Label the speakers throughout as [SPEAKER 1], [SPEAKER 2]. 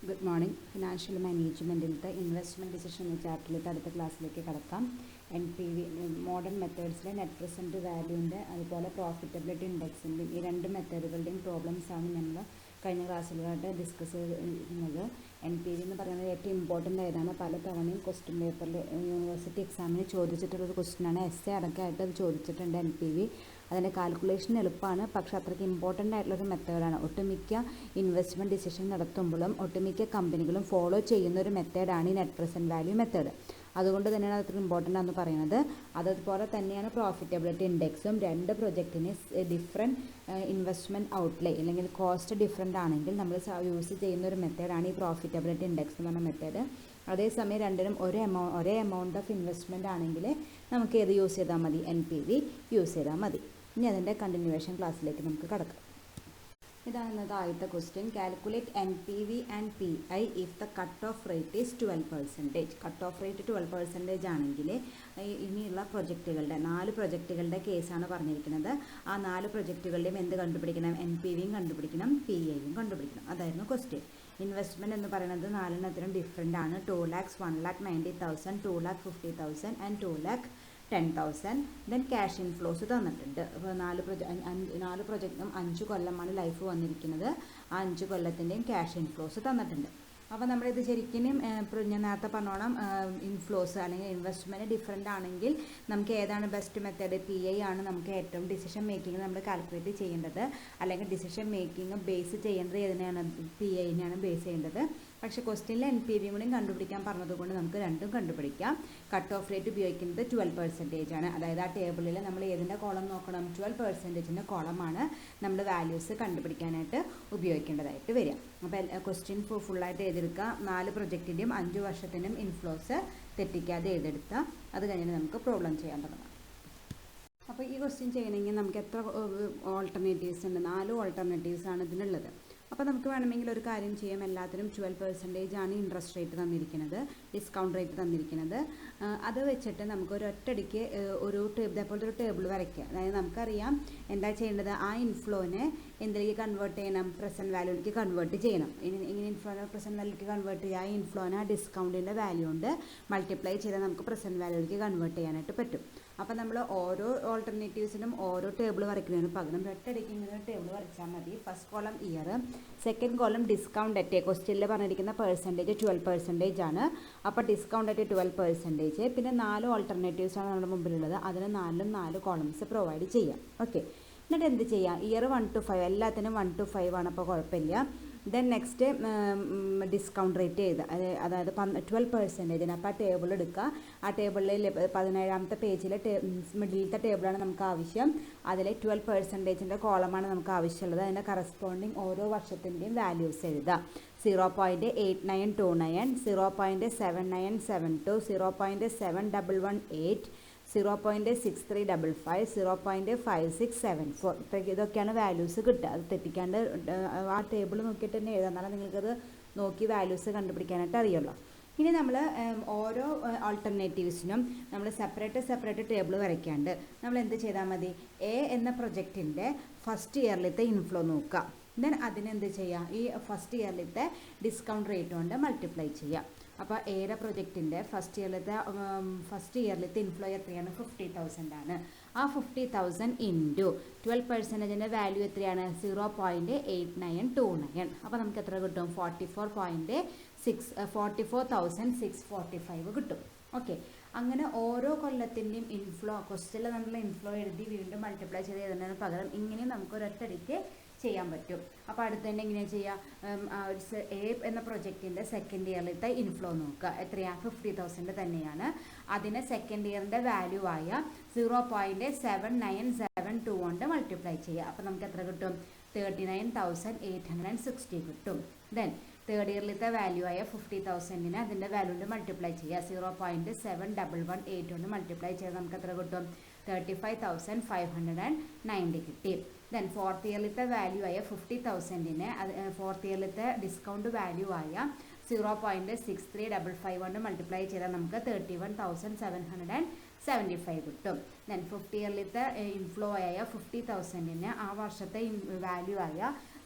[SPEAKER 1] Good morning. Financial മാനേജ്മെൻറ്റിലത്തെ investment decision എന്ന ചാപ്റ്ററിലത്തെ അടുത്ത ക്ലാസ്സിലേക്ക് കടക്കാം. NPV മോഡേൺ മെത്തേഡ്സിലെ നെറ്റ് പ്രസൻറ്റ് വാല്യൂൻ്റെ അതുപോലെ പ്രോഫിറ്റബിലിറ്റി ഇൻഡെക്സിൻ്റെയും ഈ രണ്ട് മെത്തേഡുകളുടെയും പ്രോബ്ലംസാണ് നമ്മൾ കഴിഞ്ഞ ക്ലാസ്സുകളായിട്ട് ഡിസ്കസ് ചെയ്യുന്നത്. NPV എന്ന് പറയുന്നത് ഏറ്റവും ഇമ്പോർട്ടൻ്റ് ആയതാണ്. പല തവണയും ക്വസ്റ്റ്യൻ പേപ്പറിൽ യൂണിവേഴ്സിറ്റി എക്സാമിന് ചോദിച്ചിട്ടുള്ളൊരു ക്വസ്റ്റ്യനാണ്. എസ്സേ അടക്കമായിട്ട് അത് ചോദിച്ചിട്ടുണ്ട്. NPV അതിൻ്റെ കാൽക്കുലേഷൻ എളുപ്പമാണ്, പക്ഷേ അത്രയ്ക്ക് ഇമ്പോർട്ടൻ്റ് ആയിട്ടുള്ളൊരു മെത്തേഡാണ്. ഒട്ടുമിക്ക ഇൻവെസ്റ്റ്മെൻറ്റ് ഡിസിഷൻ നടത്തുമ്പോഴും ഒട്ടുമിക്ക കമ്പനികളും ഫോളോ ചെയ്യുന്ന ഒരു മെത്തേഡാണ് ഈ നെറ്റ് പ്രസൻറ്റ് വാല്യൂ മെത്തേഡ്. അതുകൊണ്ട് തന്നെയാണ് അത്ര ഇമ്പോർട്ടൻ്റ് ആണെന്ന് പറയുന്നത്. അതുപോലെ തന്നെയാണ് പ്രോഫിറ്റബിലിറ്റി ഇൻഡെക്സും. രണ്ട് പ്രൊജക്റ്റിന് ഡിഫറെൻറ്റ് ഇൻവെസ്റ്റ്മെൻറ്റ് ഔട്ട്ലേ അല്ലെങ്കിൽ കോസ്റ്റ് ഡിഫറെൻ്റ് ആണെങ്കിൽ നമ്മൾ യൂസ് ചെയ്യുന്ന ഒരു മെത്തേഡാണ് ഈ പ്രോഫിറ്റബിലിറ്റി ഇൻഡെക്സ് എന്ന് പറഞ്ഞ മെത്തേഡ്. അതേസമയം രണ്ടിനും ഒരേ എമൗണ്ട് ഓഫ് ഇൻവെസ്റ്റ്മെൻറ്റ് ആണെങ്കിൽ നമുക്ക് ഏത് യൂസ് ചെയ്താൽ മതി? NPV യൂസ് ചെയ്താൽ മതി. ഇനി അതിൻ്റെ കണ്ടിന്യൂവേഷൻ ക്ലാസ്സിലേക്ക് നമുക്ക് കടക്കാം. ഇതാണ് ആദ്യത്തെ question. Calculate NPV and PI if the cut off rate is 12%. Cut off rate 12% ആണെങ്കിൽ ഇനിയുള്ള പ്രൊജക്റ്റുകളുടെ 4 പ്രൊജക്റ്റുകളുടെ കേസാണ് പറഞ്ഞിരിക്കുന്നത്. ആ 4 പ്രൊജക്റ്റുകളുടെയും എന്ത് കണ്ടുപിടിക്കണം? NPVയും കണ്ടുപിടിക്കണം, PIയും കണ്ടുപിടിക്കണം. അതായിരുന്നു ക്വസ്റ്റ്യൻ. ഇൻവെസ്റ്റ്മെൻറ്റ് എന്ന് പറയുന്നത് 4 ഡിഫറെൻ്റ് ആണ്. 2 lakhs, 1,90,000, 2,50,000 and 2,10,000. Then cash inflows തന്നിട്ടുണ്ട്. അപ്പോൾ 4 പ്രൊജക്റ്റും 5 കൊല്ലമാണ് ലൈഫ് വന്നിരിക്കുന്നത്. ആ 5 കൊല്ലത്തിൻ്റെയും ക്യാഷ് ഇൻഫ്ലോസ് തന്നിട്ടുണ്ട്. അപ്പോൾ നമ്മളിത് ശരിക്കും ഞാൻ നേരത്തെ പറഞ്ഞോണം, ഇൻഫ്ലോസ് അല്ലെങ്കിൽ ഇൻവെസ്റ്റ്മെൻറ്റ് ഡിഫറെൻ്റ് ആണെങ്കിൽ നമുക്ക് ഏതാണ് ബെസ്റ്റ് മെത്തേഡ്? PI ആണ് നമുക്ക് ഏറ്റവും ഡിസിഷൻ മേക്കിംഗ് നമ്മൾ കാൽക്കുലേറ്റ് ചെയ്യേണ്ടത്. അല്ലെങ്കിൽ ഡിസിഷൻ മേക്കിംഗ് ബേസ് ചെയ്യേണ്ടത് ഏതിനെയാണ്? PIനെയാണ് ബേസ് ചെയ്യേണ്ടത്. പക്ഷേ ക്വസ്റ്റ്യനിൽ NPVയും കൂടി കണ്ടുപിടിക്കാൻ പറഞ്ഞതുകൊണ്ട് നമുക്ക് രണ്ടും കണ്ടുപിടിക്കാം. കട്ട് ഓഫ് റേറ്റ് ഉപയോഗിക്കുന്നത് 12% ആണ്. അതായത് ആ ടേബിളിൽ നമ്മൾ ഏതിൻ്റെ കോളം നോക്കണം? 12%ൻ്റെ കോളമാണ് നമ്മൾ വാല്യൂസ് കണ്ടുപിടിക്കാനായിട്ട് ഉപയോഗിക്കേണ്ടതായിട്ട് വരിക. അപ്പോൾ ക്വസ്റ്റ്യൻ ഫുള്ളായിട്ട് എഴുതിയെടുക്കുക. 4 പ്രൊജക്റ്റിൻ്റെയും 5 വർഷത്തിൻ്റെയും ഇൻഫ്ലോസ് തെറ്റിക്കാതെ എഴുതിയെടുത്താൽ അത് കഴിഞ്ഞിട്ട് നമുക്ക് പ്രോബ്ലം ചെയ്യാൻ തുടങ്ങാം. അപ്പോൾ ഈ ക്വസ്റ്റ്യൻ ചെയ്യണമെങ്കിൽ നമുക്ക് എത്ര ഓൾട്ടർനേറ്റീവ്സ് ഉണ്ട്? 4 ഓൾട്ടർനേറ്റീവ്സ് ആണ് ഇതിനുള്ളത്. അപ്പോൾ നമുക്ക് വേണമെങ്കിൽ ഒരു കാര്യം ചെയ്യാം. എല്ലാത്തിനും 12% ആണ് ഇൻട്രസ്റ്റ് റേറ്റ് തന്നിരിക്കുന്നത്, ഡിസ്കൗണ്ട് റേറ്റ് തന്നിരിക്കുന്നത്. അത് വെച്ചിട്ട് നമുക്ക് ഒറ്റയടിക്ക് ഇതേപോലത്തെ ഒരു ടേബിൾ വരയ്ക്കുക. അതായത് നമുക്കറിയാം എന്താ ചെയ്യേണ്ടത്? ആ ഇൻഫ്ലോനെ എന്തിലേക്ക് കൺവേർട്ട് ചെയ്യണം? പ്രസൻറ്റ് വാല്യൂലേക്ക് കൺവേർട്ട് ചെയ്യണം. ഇങ്ങനെ ഇൻഫ്ലോനെ പ്രസൻറ്റ് വാല്യൂലേക്ക് കൺവേർട്ട് ചെയ്യുക. ആ ഇൻഫ്ലോനെ ആ ഡിസ്കൗണ്ടിൻ്റെ വാല്യൂ കൊണ്ട് മൾട്ടിപ്ലൈ ചെയ്താൽ നമുക്ക് പ്രസൻറ്റ് വാല്യൂലേക്ക് കൺവേർട്ട് ചെയ്യാനായിട്ട് പറ്റും. അപ്പോൾ നമ്മൾ ഓരോ ഓൾട്ടർനേറ്റീവ്സിനും ഓരോ ടേബിൾ വരയ്ക്കുന്നതിന് പകരം ഒറ്റയടിക്ക് ഇങ്ങനെ ഒരു ടേബിൾ വരച്ചാൽ മതി. First column year, second column discount at. ക്വസ്റ്റ്യനിൽ പറഞ്ഞിരിക്കുന്ന പെർസെൻറ്റേജ് 12% ആണ്. അപ്പോൾ ഡിസ്കൗണ്ട് അറ്റ് 12%. പിന്നെ 4 ഓൾട്ടർനേറ്റീവ്സ് ആണ് നമ്മുടെ മുമ്പിലുള്ളത്. അതിന് 4 കോളംസ് പ്രൊവൈഡ് ചെയ്യാം. ഓക്കെ, എന്നിട്ട് എന്ത് ചെയ്യാം? ഇയർ 1 to 5 എല്ലാത്തിനും 1 to 5 ആണ്. അപ്പോൾ കുഴപ്പമില്ല. ദെൻ നെക്സ്റ്റ് ഡിസ്കൗണ്ട് റേറ്റ് ചെയ്ത് അതായത് 12%. അപ്പോൾ ആ ടേബിൾ എടുക്കുക. ആ ടേബിളിൽ 17ാമത്തെ പേജിലെ മിഡിലത്തെ ടേബിളാണ് നമുക്ക് ആവശ്യം. അതിൽ 12%ൻ്റെ കോളമാണ് നമുക്ക് ആവശ്യമുള്ളത്. അതിൻ്റെ കറസ്പോണ്ടിങ് ഓരോ വർഷത്തിൻ്റെയും വാല്യൂസ് എഴുതുക. 0.8929, 0.7972, 0.7118, 0.6355, 0.5674. ഇതൊക്കെയാണ് വാല്യൂസ് കിട്ടുക. അത് തെറ്റിക്കാണ്ട് ആ ടേബിൾ നോക്കിയിട്ട് തന്നെ എഴുതാം. എന്നാലും നിങ്ങൾക്കത് നോക്കി വാല്യൂസ് കണ്ടുപിടിക്കാനായിട്ട് അറിയുള്ളൂ. ഇനി നമ്മൾ ഓരോ ആൾട്ടർനേറ്റീവ്സിനും നമ്മൾ സെപ്പറേറ്റ് ടേബിൾ വരയ്ക്കാണ്ട് നമ്മൾ എന്ത് ചെയ്താൽ മതി? A എന്ന പ്രൊജക്റ്റിൻ്റെ ഫസ്റ്റ് ഇയറിലത്തെ ഇൻഫ്ലോ നോക്കുക. ദെൻ അതിനെന്ത് ചെയ്യുക? ഈ ഫസ്റ്റ് ഇയറിലത്തെ ഡിസ്കൗണ്ട് റേറ്റ് കൊണ്ട് മൾട്ടിപ്ലൈ ചെയ്യുക. അപ്പോൾ എയുടെ പ്രൊജക്റ്റിൻ്റെ ഫസ്റ്റ് ഇയറിലത്തെ ഇൻഫ്ലോ എത്രയാണ്? 50,000 ആണ്. ആ 50,000 ഇൻറ്റു 12%ൻ്റെ വാല്യൂ എത്രയാണ്? 0.8929. അപ്പോൾ നമുക്ക് എത്ര കിട്ടും? 44,645 കിട്ടും. ഓക്കെ, അങ്ങനെ ഓരോ കൊല്ലത്തിൻ്റെയും ഇൻഫ്ലോ ക്വസ്റ്റ്യനിൽ നമ്മൾ ഇൻഫ്ലോ എഴുതി വീണ്ടും മൾട്ടിപ്ലൈ ചെയ്ത് എഴുതുന്നതിന് പകരം ഇങ്ങനെ നമുക്ക് ഒരൊറ്റടിക്ക് ചെയ്യാൻ പറ്റും. അപ്പോൾ അടുത്ത് തന്നെ എങ്ങനെയാണ് ചെയ്യുക? A എന്ന പ്രൊജക്റ്റിൻ്റെ സെക്കൻഡ് ഇയറിലത്തെ ഇൻഫ്ലോ നോക്കുക. എത്രയാണ്? 50,000 തന്നെയാണ്. അതിനെ സെക്കൻഡ് ഇയറിൻ്റെ വാല്യൂ ആയ 0.7972 കൊണ്ട് മൾട്ടിപ്ലൈ ചെയ്യുക. അപ്പോൾ നമുക്ക് എത്ര കിട്ടും? 39,860 കിട്ടും. ദെൻ തേർഡ് ഇയറിലത്തെ വാല്യൂ ആയ 50,000നെ അതിൻ്റെ വാല്യൂ കൊണ്ട് മൾട്ടിപ്ലൈ ചെയ്യുക. 0.7118 കൊണ്ട് മൾട്ടിപ്ലൈ ചെയ്താൽ നമുക്ക് എത്ര കിട്ടും? 35,590 കിട്ടി. ദെൻ ഫോർത്ത് ഇയറിലത്തെ വാല്യൂ ആയ 50,000നെ ഫോർത്ത് ഇയറിലത്തെ ഡിസ്കൗണ്ട് വാല്യൂ ആയ 0.6355 കൊണ്ട് മൾട്ടിപ്ലൈ ചെയ്താൽ നമുക്ക് 31,775 കിട്ടും. ദെൻ ഫിഫ്ത്ത് ഇയറിലത്തെ ഇൻഫ്ലോ ആയ 50,000നെ ആ വർഷത്തെ വാല്യൂ ആയ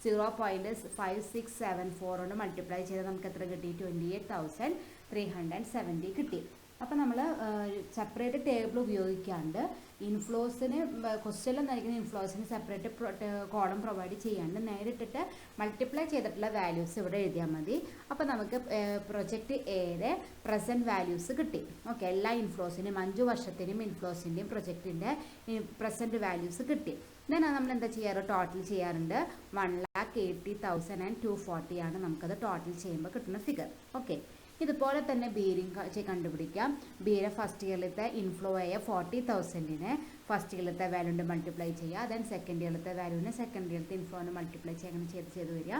[SPEAKER 1] 0.5674 കൊണ്ട് മൾട്ടിപ്ലൈ ചെയ്ത് നമുക്ക് എത്ര കിട്ടി? 28,370 കിട്ടി. അപ്പോൾ നമ്മൾ സെപ്പറേറ്റ് ടേബിൾ ഉപയോഗിക്കാണ്ട് ഇൻഫ്ലോസിന് ക്വസ്റ്റ്യനിൽ നൽകുന്ന ഇൻഫ്ലോസിന് സെപ്പറേറ്റ് കോളം പ്രൊവൈഡ് ചെയ്യാണ്ട് നേരിട്ടിട്ട് മൾട്ടിപ്ലൈ ചെയ്തിട്ടുള്ള വാല്യൂസ് ഇവിടെ എഴുതിയാൽ മതി. അപ്പോൾ നമുക്ക് പ്രൊജക്റ്റ് എയുടെ പ്രസൻറ്റ് വാല്യൂസ് കിട്ടി. ഓക്കെ, എല്ലാ ഇൻഫ്ലോസിനും 5 വർഷത്തിനും ഇൻഫ്ലോസിൻ്റെയും പ്രൊജക്റ്റിൻ്റെ പ്രസൻറ്റ് വാല്യൂസ് കിട്ടി. ദെൻ നമ്മൾ എന്താ ചെയ്യാറ്? ടോട്ടൽ ചെയ്യാറുണ്ട്. 1,80,240 ആണ് നമുക്കത് ടോട്ടൽ ചെയ്യുമ്പോൾ കിട്ടുന്ന ഫിഗർ. ഓക്കെ, ഇതുപോലെ തന്നെ ബീരിങ് കണ്ടുപിടിക്കാം. ബീരെ ഫസ്റ്റ് ഇയറിലത്തെ ഇൻഫ്ലോ ആയ 40,000നെ ഫസ്റ്റ് ഇയറിലത്തെ വാല്യൂണ്ട് മൾട്ടിപ്ലൈ ചെയ്യുക. ദെൻ സെക്കൻഡ് ഇയറിലത്തെ വാല്യൂവിനെ സെക്കൻഡ് ഇയറിലത്തെ ഇൻഫ്ലോനെ മൾട്ടിപ്ലൈ ചെയ്യുക. അങ്ങനെ ചെയ്ത് വരിക.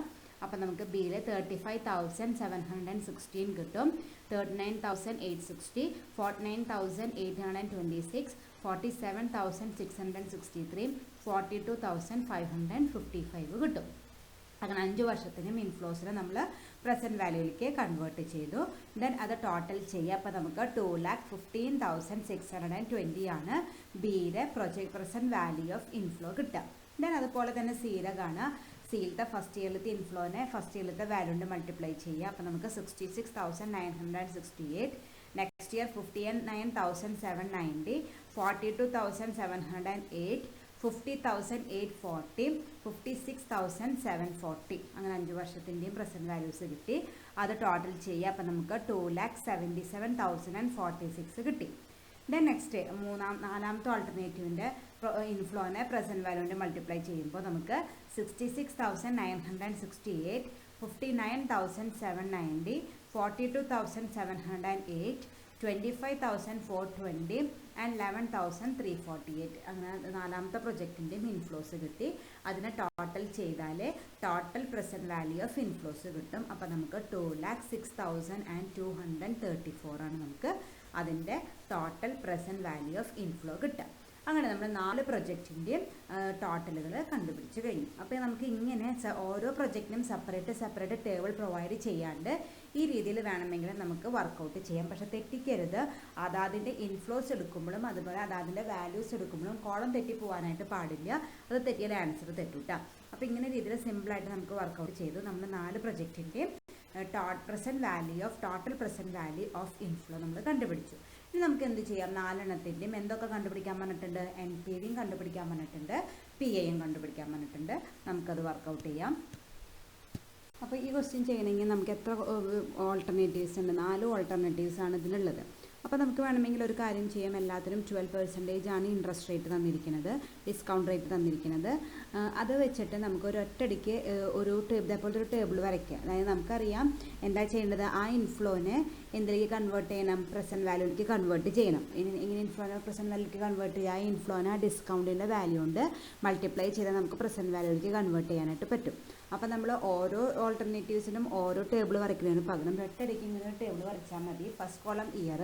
[SPEAKER 1] അപ്പോൾ നമുക്ക് ബിയിലെ 35,716 കിട്ടും. 39,860, 49,826, 47,663, 42,555 കിട്ടും. അങ്ങനെ 5 വർഷത്തിനും ഇൻഫ്ലോസിനെ നമ്മൾ പ്രസൻറ്റ് വാല്യൂയിലേക്ക് കൺവേർട്ട് ചെയ്തു. ദെൻ അത് ടോട്ടൽ ചെയ്യുക. അപ്പോൾ നമുക്ക് 2,15,620 ആണ് ബിയുടെ പ്രസൻറ്റ് വാല്യൂ ഓഫ് ഇൻഫ്ലോ കിട്ടുക. ദെൻ അതുപോലെ തന്നെ സിയിലെ കാണുക. സിയിലത്തെ ഫസ്റ്റ് ഇയറിലത്തെ ഇൻഫ്ലോനെ ഫസ്റ്റ് ഇയറിലത്തെ വാല്യൂ കൊണ്ട് മൾട്ടിപ്ലൈ ചെയ്യുക. അപ്പോൾ നമുക്ക് 66,968. Next year 59,790, 42,708, 50,840, 56,740. അങ്ങനെ 5 വർഷത്തിൻ്റെയും പ്രസൻറ്റ് വാല്യൂസ് കിട്ടി. അത് ടോട്ടൽ ചെയ്യുക. അപ്പോൾ നമുക്ക് 2,77,046 കിട്ടി. ദെൻ നെക്സ്റ്റ് നാലാമത്തെ ഓൾട്ടർനേറ്റീവിൻ്റെ ഇൻഫ്ലോനെ പ്രസൻറ്റ് വാല്യൂവിൻ്റെ മൾട്ടിപ്ലൈ ചെയ്യുമ്പോൾ നമുക്ക് 66,968, 59,790, 42,708, 25,420 ആൻഡ് 11,348. അങ്ങനെ നാലാമത്തെ പ്രൊജക്റ്റിൻ്റെയും ഇൻഫ്ലോസ് കിട്ടി. അതിനെ ടോട്ടൽ ചെയ്താൽ total present value of inflows കിട്ടും. അപ്പോൾ നമുക്ക് 2,06,234 ആണ് നമുക്ക് അതിൻ്റെ total present value of inflow കിട്ടുക. അങ്ങനെ നമ്മൾ 4 പ്രൊജക്റ്റിൻ്റെയും ടോട്ടലുകൾ കണ്ടുപിടിച്ച് കഴിഞ്ഞു. അപ്പോൾ നമുക്ക് ഇങ്ങനെ ഓരോ പ്രൊജക്റ്റിനും സെപ്പറേറ്റ് ടേബിൾ പ്രൊവൈഡ് ചെയ്യാണ്ട് ഈ രീതിയിൽ വേണമെങ്കിൽ നമുക്ക് വർക്കൗട്ട് ചെയ്യാം. പക്ഷേ തെറ്റിക്കരുത്. അതാതിൻ്റെ ഇൻഫ്ലോസ് എടുക്കുമ്പോഴും അതുപോലെ അതാതിൻ്റെ വാല്യൂസ് എടുക്കുമ്പോഴും കോളം തെറ്റിപ്പോവാനായിട്ട് പാടില്ല. അത് തെറ്റിയാൽ ആൻസർ തെറ്റൂട്ടാ. അപ്പോൾ ഇങ്ങനെ രീതിയിൽ സിമ്പിളായിട്ട് നമുക്ക് വർക്കൗട്ട് ചെയ്തു. നമ്മൾ 4 പ്രൊജക്റ്റിൻ്റെയും total present value of inflow നമ്മൾ കണ്ടുപിടിച്ചു. ഇനി നമുക്ക് എന്ത് ചെയ്യാം? 4 എണ്ണത്തിൻ്റെയും എന്തൊക്കെ കണ്ടുപിടിക്കാൻ പറഞ്ഞിട്ടുണ്ട്? NPVയും കണ്ടുപിടിക്കാൻ പറഞ്ഞിട്ടുണ്ട്, PAയും കണ്ടുപിടിക്കാൻ പറഞ്ഞിട്ടുണ്ട്. നമുക്കത് വർക്കൗട്ട് ചെയ്യാം. അപ്പോൾ ഈ ക്വസ്റ്റ്യൻ ചെയ്യണമെങ്കിൽ നമുക്ക് എത്ര ഓൾട്ടർനേറ്റീവ്സ് ഉണ്ട്? 4 ഓൾട്ടർനേറ്റീവ്സ് ആണ് ഇതിലുള്ളത്. അപ്പോൾ നമുക്ക് വേണമെങ്കിൽ ഒരു കാര്യം ചെയ്യാം. എല്ലാത്തിനും 12% ആണ് ഇൻട്രസ്റ്റ് റേറ്റ് തന്നിരിക്കുന്നത്, ഡിസ്കൗണ്ട് റേറ്റ് തന്നിരിക്കുന്നത്. അത് വെച്ചിട്ട് നമുക്ക് ഒറ്റയടിക്ക് ഇതേപോലത്തെ ഒരു ടേബിൾ വരയ്ക്കുക. അതായത് നമുക്കറിയാം എന്താ ചെയ്യേണ്ടത്. ആ ഇൻഫ്ലോനെ എന്തിലേക്ക് കൺവേർട്ട് ചെയ്യണം? പ്രസൻറ്റ് വാല്യൂയിലേക്ക് കൺവേർട്ട് ചെയ്യണം. ഇങ്ങനെ ഇൻഫ്ലോനെ പ്രസൻറ്റ് വാല്യൂയിലേക്ക് കൺവേർട്ട് ചെയ്യുക. ആ ഇൻഫ്ലോനെ ആ ഡിസ്കൗണ്ടിൻ്റെ വാല്യൂ കൊണ്ട് മൾട്ടിപ്ലൈ ചെയ്താൽ നമുക്ക് പ്രസൻറ്റ് വാല്യൂയിലേക്ക് കൺവേർട്ട് ചെയ്യാനായിട്ട് പറ്റും. അപ്പോൾ നമ്മൾ ഓരോ ഓൾട്ടർനേറ്റീവ്സിനും ഓരോ ടേബിൾ വരയ്ക്കുന്നതിന് പകരം ഒറ്റയടിക്ക് ഇങ്ങനെ ഒരു ടേബിൾ വരച്ചാൽ മതി. First column year,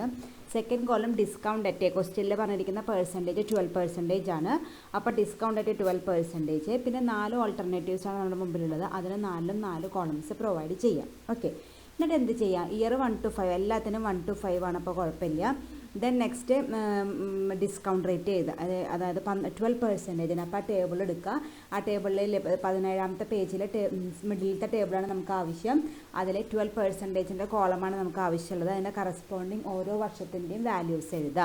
[SPEAKER 1] second column discount at. ക്വസ്റ്റ്യനിൽ പറഞ്ഞിരിക്കുന്ന പെർസെൻറ്റേജ് 12% ആണ്. അപ്പോൾ ഡിസ്കൗണ്ട് അറ്റ് 12%. പിന്നെ 4 ഓൾട്ടർനേറ്റീവ്സ് ആണ് നമ്മുടെ മുമ്പിലുള്ളത്. അതിന് 4 കോളംസ് പ്രൊവൈഡ് ചെയ്യാം. ഓക്കെ, എന്നിട്ട് എന്ത് ചെയ്യാം? ഇയർ 1 to 5 എല്ലാത്തിനും 1 to 5 ആണ്. അപ്പോൾ കുഴപ്പമില്ല. ദെൻ നെക്സ്റ്റ് ഡിസ്കൗണ്ട് റേറ്റ് അതായത് 12%. അപ്പോൾ ആ ടേബിൾ എടുക്കുക. ആ ടേബിളിൽ 17ാമത്തെ പേജിലെ മിഡിലത്തെ ടേബിളാണ് നമുക്ക് ആവശ്യം. അതിൽ 12%ൻ്റെ കോളമാണ് നമുക്ക് ആവശ്യമുള്ളത്. അതിൻ്റെ കറസ്പോണ്ടിങ് ഓരോ വർഷത്തിൻ്റെയും വാല്യൂസ് എഴുതുക.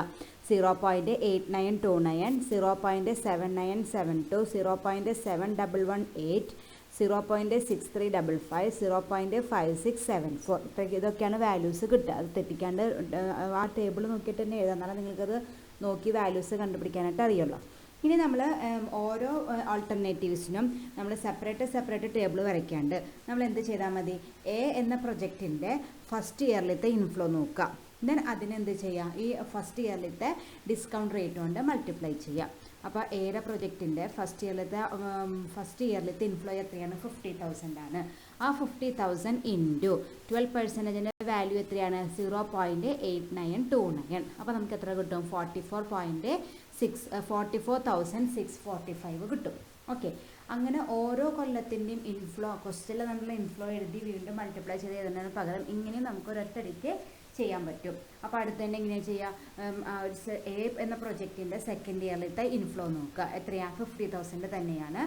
[SPEAKER 1] 0.8929, 0.7972, 0.7118, 0.6355, 0.5674. ഇതൊക്കെയാണ് വാല്യൂസ് കിട്ടുക. അത് തെറ്റിക്കാണ്ട് ആ ടേബിൾ നോക്കിയിട്ട് തന്നെ എഴുതാം. എന്നാലും നിങ്ങൾക്കത് നോക്കി വാല്യൂസ് കണ്ടുപിടിക്കാനായിട്ട് അറിയുള്ളൂ. ഇനി നമ്മൾ ഓരോ ആൾട്ടർനേറ്റീവ്സിനും നമ്മൾ സെപ്പറേറ്റ് ടേബിൾ വരയ്ക്കാണ്ട് നമ്മൾ എന്ത് ചെയ്താൽ മതി? എ എന്ന പ്രൊജക്റ്റിൻ്റെ ഫസ്റ്റ് ഇയറിലത്തെ ഇൻഫ്ലോ നോക്കുക. ദെൻ അതിനെന്ത് ചെയ്യുക? ഈ ഫസ്റ്റ് ഇയറിലത്തെ ഡിസ്കൗണ്ട് റേറ്റ് കൊണ്ട് മൾട്ടിപ്ലൈ ചെയ്യുക. അപ്പോൾ എയുടെ പ്രൊജക്റ്റിൻ്റെ ഫസ്റ്റ് ഇയറിലത്തെ ഇൻഫ്ലോ എത്രയാണ്? 50,000 ആണ്. ആ 50,000 ഇൻറ്റു 12%ൻ്റെ വാല്യൂ എത്രയാണ്? 0.8929. അപ്പോൾ നമുക്ക് എത്ര കിട്ടും? 44,645 കിട്ടും. ഓക്കെ, അങ്ങനെ ഓരോ കൊല്ലത്തിൻ്റെയും ഇൻഫ്ലോ ക്വസ്റ്റ്യനിൽ നമ്മൾ ഇൻഫ്ലോ എഴുതി വീണ്ടും മൾട്ടിപ്ലൈ ചെയ്ത് എഴുതുന്നതിന് പകരം ഇങ്ങനെയും നമുക്ക് ഒരൊറ്റടിക്ക് ചെയ്യാൻ പറ്റും. അപ്പോൾ അടുത്ത് തന്നെ എങ്ങനെയാണ് ചെയ്യുക? എ എന്ന പ്രൊജക്റ്റിൻ്റെ സെക്കൻഡ് ഇയറിലത്തെ ഇൻഫ്ലോ നോക്കുക. എത്രയാണ്? 50,000 തന്നെയാണ്.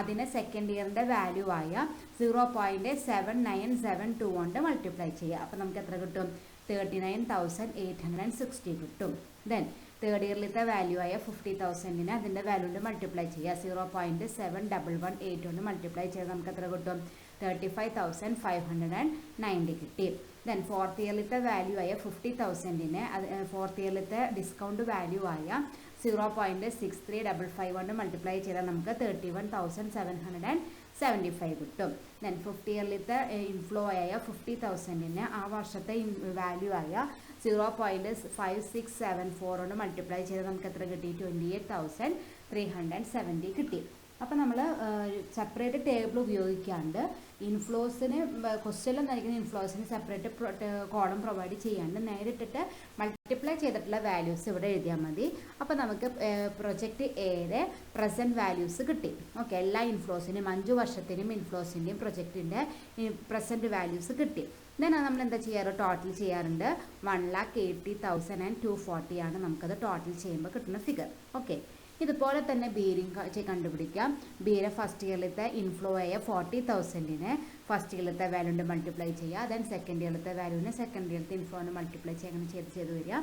[SPEAKER 1] അതിനെ സെക്കൻഡ് ഇയറിൻ്റെ വാല്യൂ ആയ 0.7972 കൊണ്ട് മൾട്ടിപ്ലൈ ചെയ്യുക. അപ്പോൾ നമുക്ക് എത്ര കിട്ടും? 39,860 കിട്ടും. ദെൻ തേർഡ് ഇയറിലത്തെ വാല്യൂ ആയ 50,000 അതിൻ്റെ വാല്യൂ കൊണ്ട് മൾട്ടിപ്ലൈ ചെയ്യുക. 0.7118 കൊണ്ട് മൾട്ടിപ്ലൈ ചെയ്ത് നമുക്ക് എത്ര കിട്ടും? 35,590 കിട്ടി. ദെൻ ഫോർത്ത് ഇയറിലത്തെ വാല്യൂ ആയ 50,000 ഫോർത്ത് ഇയറിലത്തെ ഡിസ്കൗണ്ട് വാല്യൂ ആയ 0.6355 കൊണ്ട് മൾട്ടിപ്ലൈ ചെയ്താൽ നമുക്ക് 31,775 കിട്ടും. ദെൻ ഫിഫ്ത്ത് ഇയറിലത്തെ ഇൻഫ്ലോ ആയ 50,000 ആ വർഷത്തെ വാല്യൂ ആയ 0.5674 കൊണ്ട് മൾട്ടിപ്ലൈ ചെയ്താൽ നമുക്ക് എത്ര കിട്ടി? 28,370 കിട്ടി. അപ്പോൾ നമ്മൾ സെപ്പറേറ്റ് ടേബിൾ ഉപയോഗിക്കാണ്ട് ഇൻഫ്ലോസിന് ക്വസ്റ്റ്യനിൽ നൽകുന്ന ഇൻഫ്ലോസിന് സെപ്പറേറ്റ് കോളം പ്രൊവൈഡ് ചെയ്യാണ്ട് നേരിട്ടിട്ട് മൾട്ടിപ്ലൈ ചെയ്തിട്ടുള്ള വാല്യൂസ് ഇവിടെ എഴുതിയാൽ മതി. അപ്പോൾ നമുക്ക് പ്രൊജക്റ്റ് എയുടെ പ്രസൻറ്റ് വാല്യൂസ് കിട്ടി. ഓക്കെ, എല്ലാ ഇൻഫ്ലോസിനും 5 വർഷത്തിനും ഇൻഫ്ലോസിൻ്റെയും പ്രൊജക്റ്റിൻ്റെ പ്രസൻറ്റ് വാല്യൂസ് കിട്ടി. ദെൻ നമ്മൾ എന്താ ചെയ്യാറ്? ടോട്ടൽ ചെയ്യാറുണ്ട്. 1,80,240 ആണ് നമുക്കത് ടോട്ടൽ ചെയ്യുമ്പോൾ കിട്ടുന്ന ഫിഗർ. ഓക്കെ, ഇതുപോലെ തന്നെ ബിയും കണ്ടുപിടിക്കാം. ബിയുടെ ഫസ്റ്റ് ഇയറിലത്തെ ഇൻഫ്ലോ ആയ 40,000 ഫസ്റ്റ് ഇയറിലത്തെ വാല്യൂണ്ട് മൾട്ടിപ്ലൈ ചെയ്യുക. ദെൻ സെക്കൻഡ് ഇയറിലത്തെ വാല്യൂവിന് സെക്കൻഡ് ഇയറിലത്തെ ഇൻഫ്ലോന് മൾട്ടിപ്ലൈ ചെയ്യുക. അങ്ങനെ ചെയ്ത് വരിക.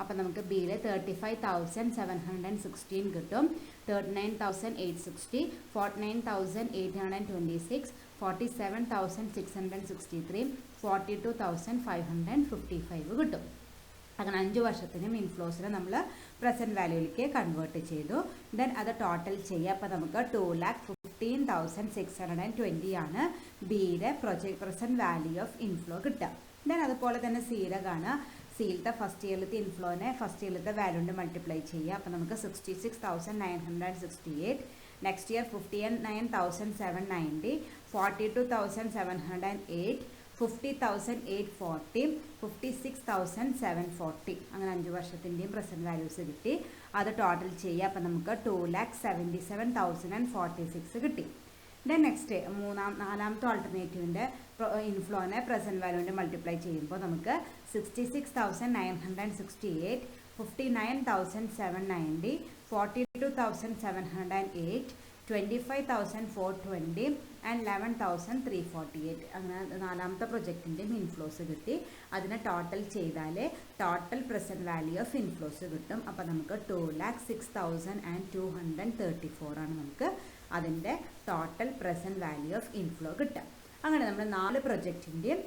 [SPEAKER 1] അപ്പോൾ നമുക്ക് ബിയിൽ 35,716 കിട്ടും. 39,860, 49,826, 47,663, 42,555 കിട്ടും. അങ്ങനെ 5 വർഷത്തിനും ഇൻഫ്ലോസിനെ നമ്മൾ പ്രസൻറ്റ് വാല്യൂയിലേക്ക് കൺവേർട്ട് ചെയ്തു. ദെൻ അത് ടോട്ടൽ ചെയ്യുക. അപ്പോൾ നമുക്ക് 2,15,620 ആണ് ബിയുടെ പ്രസൻറ്റ് വാല്യൂ ഓഫ് ഇൻഫ്ലോ കിട്ടുക. ദെൻ അതുപോലെ തന്നെ സിയുടെ കാണുക. സിയിലത്തെ ഫസ്റ്റ് ഇയറിലത്തെ ഇൻഫ്ലോനെ ഫസ്റ്റ് ഇയറിലത്തെ വാല്യൂ കൊണ്ട് മൾട്ടിപ്ലൈ ചെയ്യുക. അപ്പോൾ നമുക്ക് 66,968. നെക്സ്റ്റ് ഇയർ 59,790, 42,708, 50,840, 56,740 അങ്ങനെ 5 വർഷത്തിൻ്റെയും പ്രസൻറ്റ് വാല്യൂസ് കിട്ടി. അത് ടോട്ടൽ ചെയ്യുക. അപ്പോൾ നമുക്ക് 2,77,046 കിട്ടി. ദെൻ നെക്സ്റ്റ് നാലാമത്തെ ആൾട്ടർനേറ്റീവിൻ്റെ ഇൻഫ്ലോനെ പ്രസൻറ്റ് വാല്യൂവിൻ്റെ മൾട്ടിപ്ലൈ ചെയ്യുമ്പോൾ നമുക്ക് 66,968, 59,790, 42,708, 25,420 ആൻഡ് 11,348 അങ്ങനെ നാലാമത്തെ പ്രൊജക്റ്റിൻ്റെയും ഇൻഫ്ലോസ് കിട്ടി. അതിനെ ടോട്ടൽ ചെയ്താൽ total present value of inflows കിട്ടും. അപ്പോൾ നമുക്ക് 2,06,234 ആണ് നമുക്ക് അതിൻ്റെ total present value of inflow കിട്ടുക. അങ്ങനെ നമ്മൾ 4 പ്രൊജക്റ്റിൻ്റെയും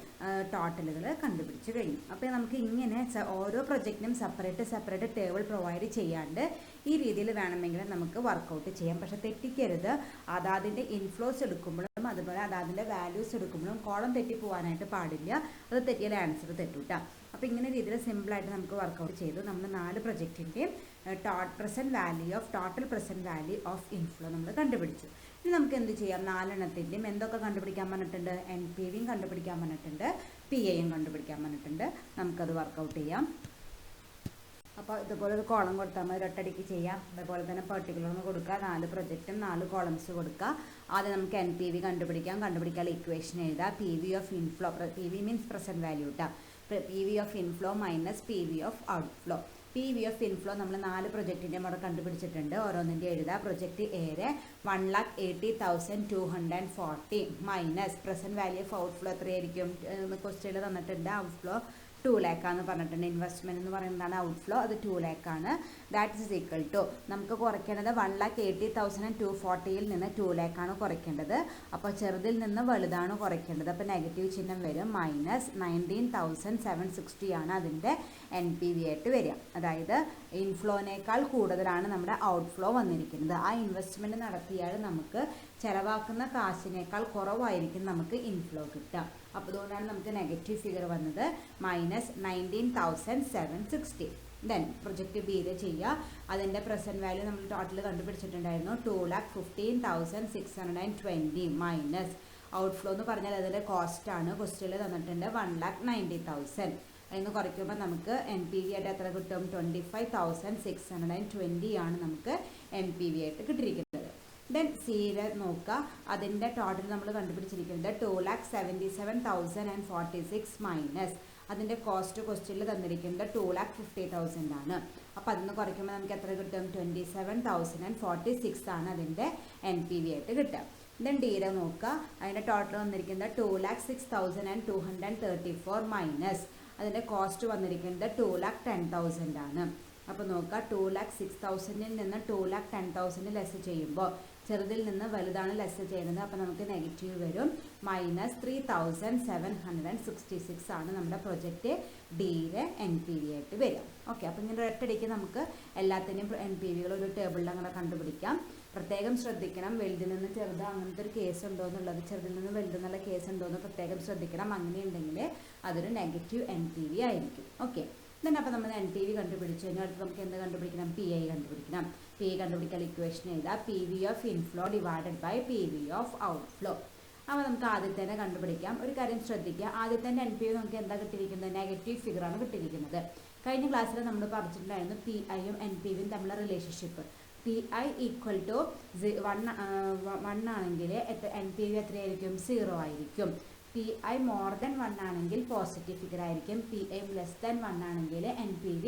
[SPEAKER 1] ടോട്ടലുകൾ കണ്ടുപിടിച്ച് കഴിഞ്ഞു. അപ്പോൾ നമുക്ക് ഇങ്ങനെ ഓരോ പ്രൊജക്റ്റിനും സെപ്പറേറ്റ് ടേബിൾ പ്രൊവൈഡ് ചെയ്യാണ്ട് ഈ രീതിയിൽ വേണമെങ്കിൽ നമുക്ക് വർക്കൗട്ട് ചെയ്യാം. പക്ഷേ തെറ്റിക്കരുത്. അതാതിൻ്റെ ഇൻഫ്ലോസ് എടുക്കുമ്പോഴും അതുപോലെ അതാതിൻ്റെ വാല്യൂസ് എടുക്കുമ്പോഴും കോളം തെറ്റിപ്പോവാനായിട്ട് പാടില്ല. അത് തെറ്റിയാൽ ആൻസർ തെറ്റൂട്ടാ. അപ്പോൾ ഇങ്ങനെ രീതിയിൽ സിമ്പിളായിട്ട് നമുക്ക് വർക്കൗട്ട് ചെയ്തു. നമ്മൾ 4 പ്രൊജക്റ്റിൻ്റെയും total present value of inflow നമ്മൾ കണ്ടുപിടിച്ചു. ഇനി നമുക്ക് എന്ത് ചെയ്യാം? 4 എണ്ണത്തിൻ്റെയും എന്തൊക്കെ കണ്ടുപിടിക്കാൻ പറഞ്ഞിട്ടുണ്ട്? NPVയും കണ്ടുപിടിക്കാൻ പറഞ്ഞിട്ടുണ്ട്, PAയും കണ്ടുപിടിക്കാൻ പറഞ്ഞിട്ടുണ്ട്. നമുക്കത് വർക്കൗട്ട് ചെയ്യാം. അപ്പോൾ ഇതുപോലെ ഒരു കോളം കൊടുത്താൽ മതി, ഒറ്റയടിക്ക് ചെയ്യാം. അതുപോലെ തന്നെ പെർട്ടിക്കുലർ കൊടുക്കുക. 4 പ്രൊജക്റ്റും 4 കോളംസ് കൊടുക്കുക. ആദ്യം നമുക്ക് NPV കണ്ടുപിടിക്കാൻ ഇക്വേഷൻ എഴുതാം. PV of inflow, PV means present value കേട്ടോ. PV of inflow minus PV of outflow. PV of inflow നമ്മൾ 4 പ്രൊജക്റ്റിൻ്റെ അവിടെ കണ്ടുപിടിച്ചിട്ടുണ്ട്. ഓരോന്നിൻ്റെ എഴുതാം. പ്രൊജക്റ്റ് എയുടെ 1,80,240 minus present value of outflow എത്രയായിരിക്കും? ക്വസ്റ്റ്യനിൽ തന്നിട്ടുണ്ട്. ഔട്ട്ഫ്ലോ 2 lakh എന്ന് പറഞ്ഞിട്ടുണ്ട്. ഇൻവെസ്റ്റ്മെൻറ്റ് എന്ന് പറയുന്നതാണ് ഔട്ട്ഫ്ലോ. അത് 2 lakh ആണ്. ദാറ്റ് ഈസ് ഈക്വൽ ടു നമുക്ക് കുറയ്ക്കേണ്ടത് 1,80,240 നിന്ന് 2 lakh ആണ് കുറയ്ക്കേണ്ടത്. അപ്പോൾ ചെറുതിൽ നിന്ന് വലുതാണ് കുറയ്ക്കേണ്ടത്. അപ്പോൾ നെഗറ്റീവ് ചിഹ്നം വരും. മൈനസ് 19,760 ആണ് അതിൻ്റെ NPV ആയിട്ട് വരിക. അതായത് ഇൻഫ്ലോനേക്കാൾ കൂടുതലാണ് നമ്മുടെ ഔട്ട്ഫ്ലോ വന്നിരിക്കുന്നത്. ആ ഇൻവെസ്റ്റ്മെൻറ്റ് നടത്തിയാൽ നമുക്ക് ചിലവാക്കുന്ന കാശിനേക്കാൾ കുറവായിരിക്കും നമുക്ക് ഇൻഫ്ലോ കിട്ടുക. അപ്പോൾ അതുകൊണ്ടാണ് നമുക്ക് നെഗറ്റീവ് ഫിഗർ വന്നത്. മൈനസ് 19,760. ദെൻ പ്രൊജക്റ്റ് ബിയിൽ ചെയ്യുക. അതിൻ്റെ പ്രസൻറ്റ് വാല്യൂ നമ്മൾ ടോട്ടൽ കണ്ടുപിടിച്ചിട്ടുണ്ടായിരുന്നു. 2,15,620 മൈനസ് ഔട്ട്ഫ്ലോ എന്ന് പറഞ്ഞാൽ അതിൻ്റെ കോസ്റ്റാണ്. ക്വസ്റ്റ്യനിൽ തന്നിട്ടുണ്ട് 1,90,000. അതിന് കുറയ്ക്കുമ്പോൾ നമുക്ക് NPV ആയിട്ട് എത്ര കിട്ടും? 25,620 ആണ് നമുക്ക് NPV ആയിട്ട് കിട്ടിയിരിക്കുന്നത്. ദെൻ സിയിൽ നോക്കുക. അതിൻ്റെ ടോട്ടൽ നമ്മൾ കണ്ടുപിടിച്ചിരിക്കുന്നത് 2,77,046 മൈനസ് അതിൻ്റെ കോസ്റ്റ് ക്വസ്റ്റ്യനിൽ തന്നിരിക്കുന്നത് 2,50,000 ആണ്. അപ്പോൾ അതിൽ നിന്ന് കുറയ്ക്കുമ്പോൾ നമുക്ക് എത്ര കിട്ടും? 27,046 ആണ് അതിൻ്റെ NPV ആയിട്ട് കിട്ടുക. ദെൻ ഡീരെ നോക്കുക, അതിൻ്റെ ടോട്ടൽ വന്നിരിക്കുന്നത് 2,06,234 മൈനസ് അതിൻ്റെ കോസ്റ്റ് വന്നിരിക്കുന്നത് 2,10,000 ആണ്. അപ്പോൾ നോക്കുക, 2,06,000 നിന്ന് 2,10,000 ലെസ് ചെയ്യുമ്പോൾ ചെറുതിൽ നിന്ന് വലുതാണ് ലെസ് ചെയ്യുന്നത്. അപ്പോൾ നമുക്ക് നെഗറ്റീവ് വരും. -3,766 ആണ് നമ്മുടെ പ്രൊജക്റ്റ് ഡിയുടെ NPV ആയിട്ട് വരിക. ഓക്കെ, അപ്പോൾ ഇങ്ങനെ ഒറ്റയടിക്ക് നമുക്ക് എല്ലാത്തിൻ്റെയും NPVകൾ ഒരു ടേബിളിൽ അങ്ങനെ കണ്ടുപിടിക്കാം. പ്രത്യേകം ശ്രദ്ധിക്കണം, വലുതിൽ നിന്ന് ചെറുത് അങ്ങനത്തെ ഒരു കേസ് ഉണ്ടോ എന്നുള്ളത്, ചെറുതിൽ നിന്ന് വലുതെന്നുള്ള കേസ് ഉണ്ടോ എന്ന് പ്രത്യേകം ശ്രദ്ധിക്കണം. അങ്ങനെയുണ്ടെങ്കിൽ അതൊരു നെഗറ്റീവ് NPV ആയിരിക്കും. ഓക്കെ, ദെൻ അപ്പോൾ നമ്മൾ NPV കണ്ടുപിടിച്ചു കഴിഞ്ഞാൽ അടുത്ത് നമുക്ക് എന്ത് കണ്ടുപിടിക്കണം? PI കണ്ടുപിടിക്കണം. PI കണ്ടുപിടിക്കാൻ ഇക്വേഷൻ എഴുതാം, PV of inflow divided by PV of outflow. അപ്പോൾ നമുക്ക് ആദ്യത്തേനെ കണ്ടുപിടിക്കാം. ഒരു കാര്യം ശ്രദ്ധിക്കുക, ആദ്യത്തേൻ്റെ NPV നമുക്ക് എന്താ കിട്ടിയിരിക്കുന്നത്? നെഗറ്റീവ് ഫിഗറാണ് കിട്ടിയിരിക്കുന്നത്. കഴിഞ്ഞ ക്ലാസ്സിൽ നമ്മൾ പറഞ്ഞിട്ടുണ്ടായിരുന്നു PIയും NPVയും തമ്മിലുള്ള റിലേഷൻഷിപ്പ്. PI ഈക്വൽ ടു 1 ആണെങ്കിൽ NPV എത്രയായിരിക്കും? 0 ആയിരിക്കും. PI മോർ ദാൻ 1 ആണെങ്കിൽ പോസിറ്റീവ് ഫിഗർ ആയിരിക്കും. PI ലെസ് ദാൻ 1 ആണെങ്കിൽ NPV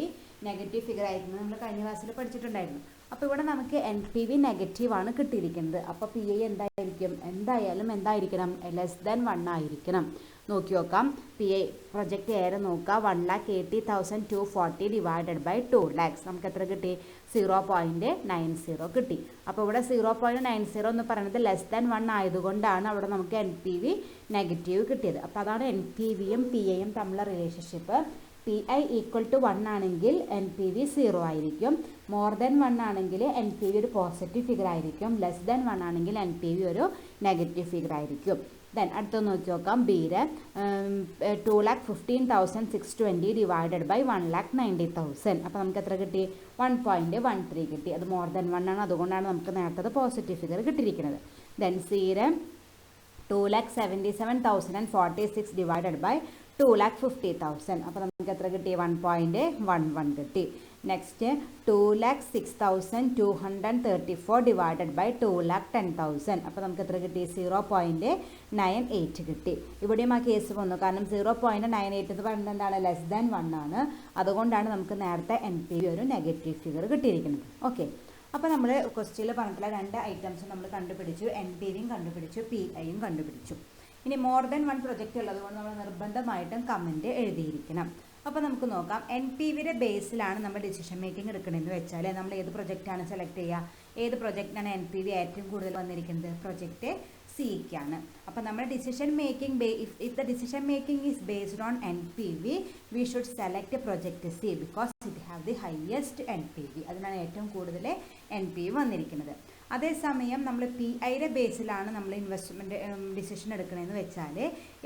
[SPEAKER 1] നെഗറ്റീവ് ഫിഗർ ആയിരിക്കും. നമ്മൾ കഴിഞ്ഞ ക്ലാസ്സിൽ പഠിച്ചിട്ടുണ്ടായിരുന്നു. അപ്പോൾ ഇവിടെ നമുക്ക് NPV നെഗറ്റീവ് ആണ് കിട്ടിയിരിക്കുന്നത്. അപ്പോൾ PI എന്തായിരിക്കും? എന്തായാലും എന്തായിരിക്കണം? ലെസ് ദാൻ 1 ആയിരിക്കണം. നോക്കി നോക്കാം, PI പ്രൊജക്റ്റ് ഏറെ നോക്കുക, 1,80,240 ഡിവൈഡഡ് ബൈ 2 lakhs. നമുക്ക് എത്ര കിട്ടി? 0.90 കിട്ടി. അപ്പോൾ ഇവിടെ 0.90 എന്ന് പറയുന്നത് ലെസ് ദാൻ 1 ആയതുകൊണ്ടാണ് അവിടെ നമുക്ക് NPV നെഗറ്റീവ് കിട്ടിയത്. അപ്പോൾ അതാണ് NPVയും PIയും തമ്മിലുള്ള റിലേഷൻഷിപ്പ്. PI ഈക്വൽ ടു 1 ആണെങ്കിൽ NPV 0 ആയിരിക്കും. മോർ ദാൻ 1 ആണെങ്കിൽ NPV ഒരു പോസിറ്റീവ് ഫിഗർ ആയിരിക്കും. ലെസ് ദാൻ 1 ആണെങ്കിൽ NPV ഒരു നെഗറ്റീവ് ഫിഗർ ആയിരിക്കും. ദെൻ അടുത്ത് നോക്കി നോക്കാം, ബിയുടെ 2,15,620 ഡിവൈഡഡ് ബൈ 1,90,000. അപ്പോൾ നമുക്ക് എത്ര കിട്ടി? 1.13 കിട്ടി. അത് മോർ ദാൻ 1 ആണ്, അതുകൊണ്ടാണ് നമുക്ക് നേരത്തെ പോസിറ്റീവ് ഫിഗർ കിട്ടിയിരിക്കുന്നത്. ദെൻ സിയുടെ 2,77,046 ഡിവൈഡഡ് ബൈ 2,50,000. അപ്പോൾ നമുക്ക് എത്ര കിട്ടി? 1.11 കിട്ടി. Next 2,06,234 divided by 2,10,000. അപ്പോൾ നമുക്ക് എത്ര കിട്ടി? 0.98 കിട്ടി. ഇവിടെയും ആ കേസ് വന്നു, കാരണം 0.98 എന്ന് പറയുന്നത് എന്താണ്? ലെസ് ദാൻ 1 ആണ്. അതുകൊണ്ടാണ് നമുക്ക് നേരത്തെ NPV ഒരു നെഗറ്റീവ് ഫിഗർ കിട്ടിയിരിക്കുന്നത്. ഓക്കെ, അപ്പോൾ നമ്മൾ ക്വസ്റ്റ്യനിൽ പറഞ്ഞിട്ടുള്ള 2 ഐറ്റംസ് നമ്മൾ കണ്ടുപിടിച്ചു. NPVയും കണ്ടുപിടിച്ചു, PIയും കണ്ടുപിടിച്ചു. ഇനി മോർ ദാൻ 1 പ്രൊജക്റ്റ് ഉള്ളതുകൊണ്ട് നമ്മൾ നിർബന്ധമായിട്ടും കമൻറ്റ് എഴുതിയിരിക്കണം. അപ്പോൾ നമുക്ക് നോക്കാം, NPVയുടെ ബേസിലാണ് നമ്മൾ ഡിസിഷൻ മേക്കിംഗ് എടുക്കണമെന്ന് വെച്ചാൽ നമ്മൾ ഏത് പ്രൊജക്റ്റാണ് സെലക്ട് ചെയ്യുക? ഏത് പ്രൊജക്റ്റാണ് NPV ഏറ്റവും കൂടുതൽ വന്നിരിക്കുന്നത്? പ്രൊജക്റ്റ് സിക്കാണ്. അപ്പോൾ നമ്മുടെ decision making if the decision making is based on NPV we should select project C because it have the highest NPV. അതിനാണ് ഏറ്റവും കൂടുതൽ NPV വന്നിരിക്കുന്നത്. അതേസമയം നമ്മൾ PIയുടെ ബേസിലാണ് നമ്മൾ ഇൻവെസ്റ്റ്മെൻറ്റ് ഡിസിഷൻ എടുക്കണമെന്ന് വെച്ചാൽ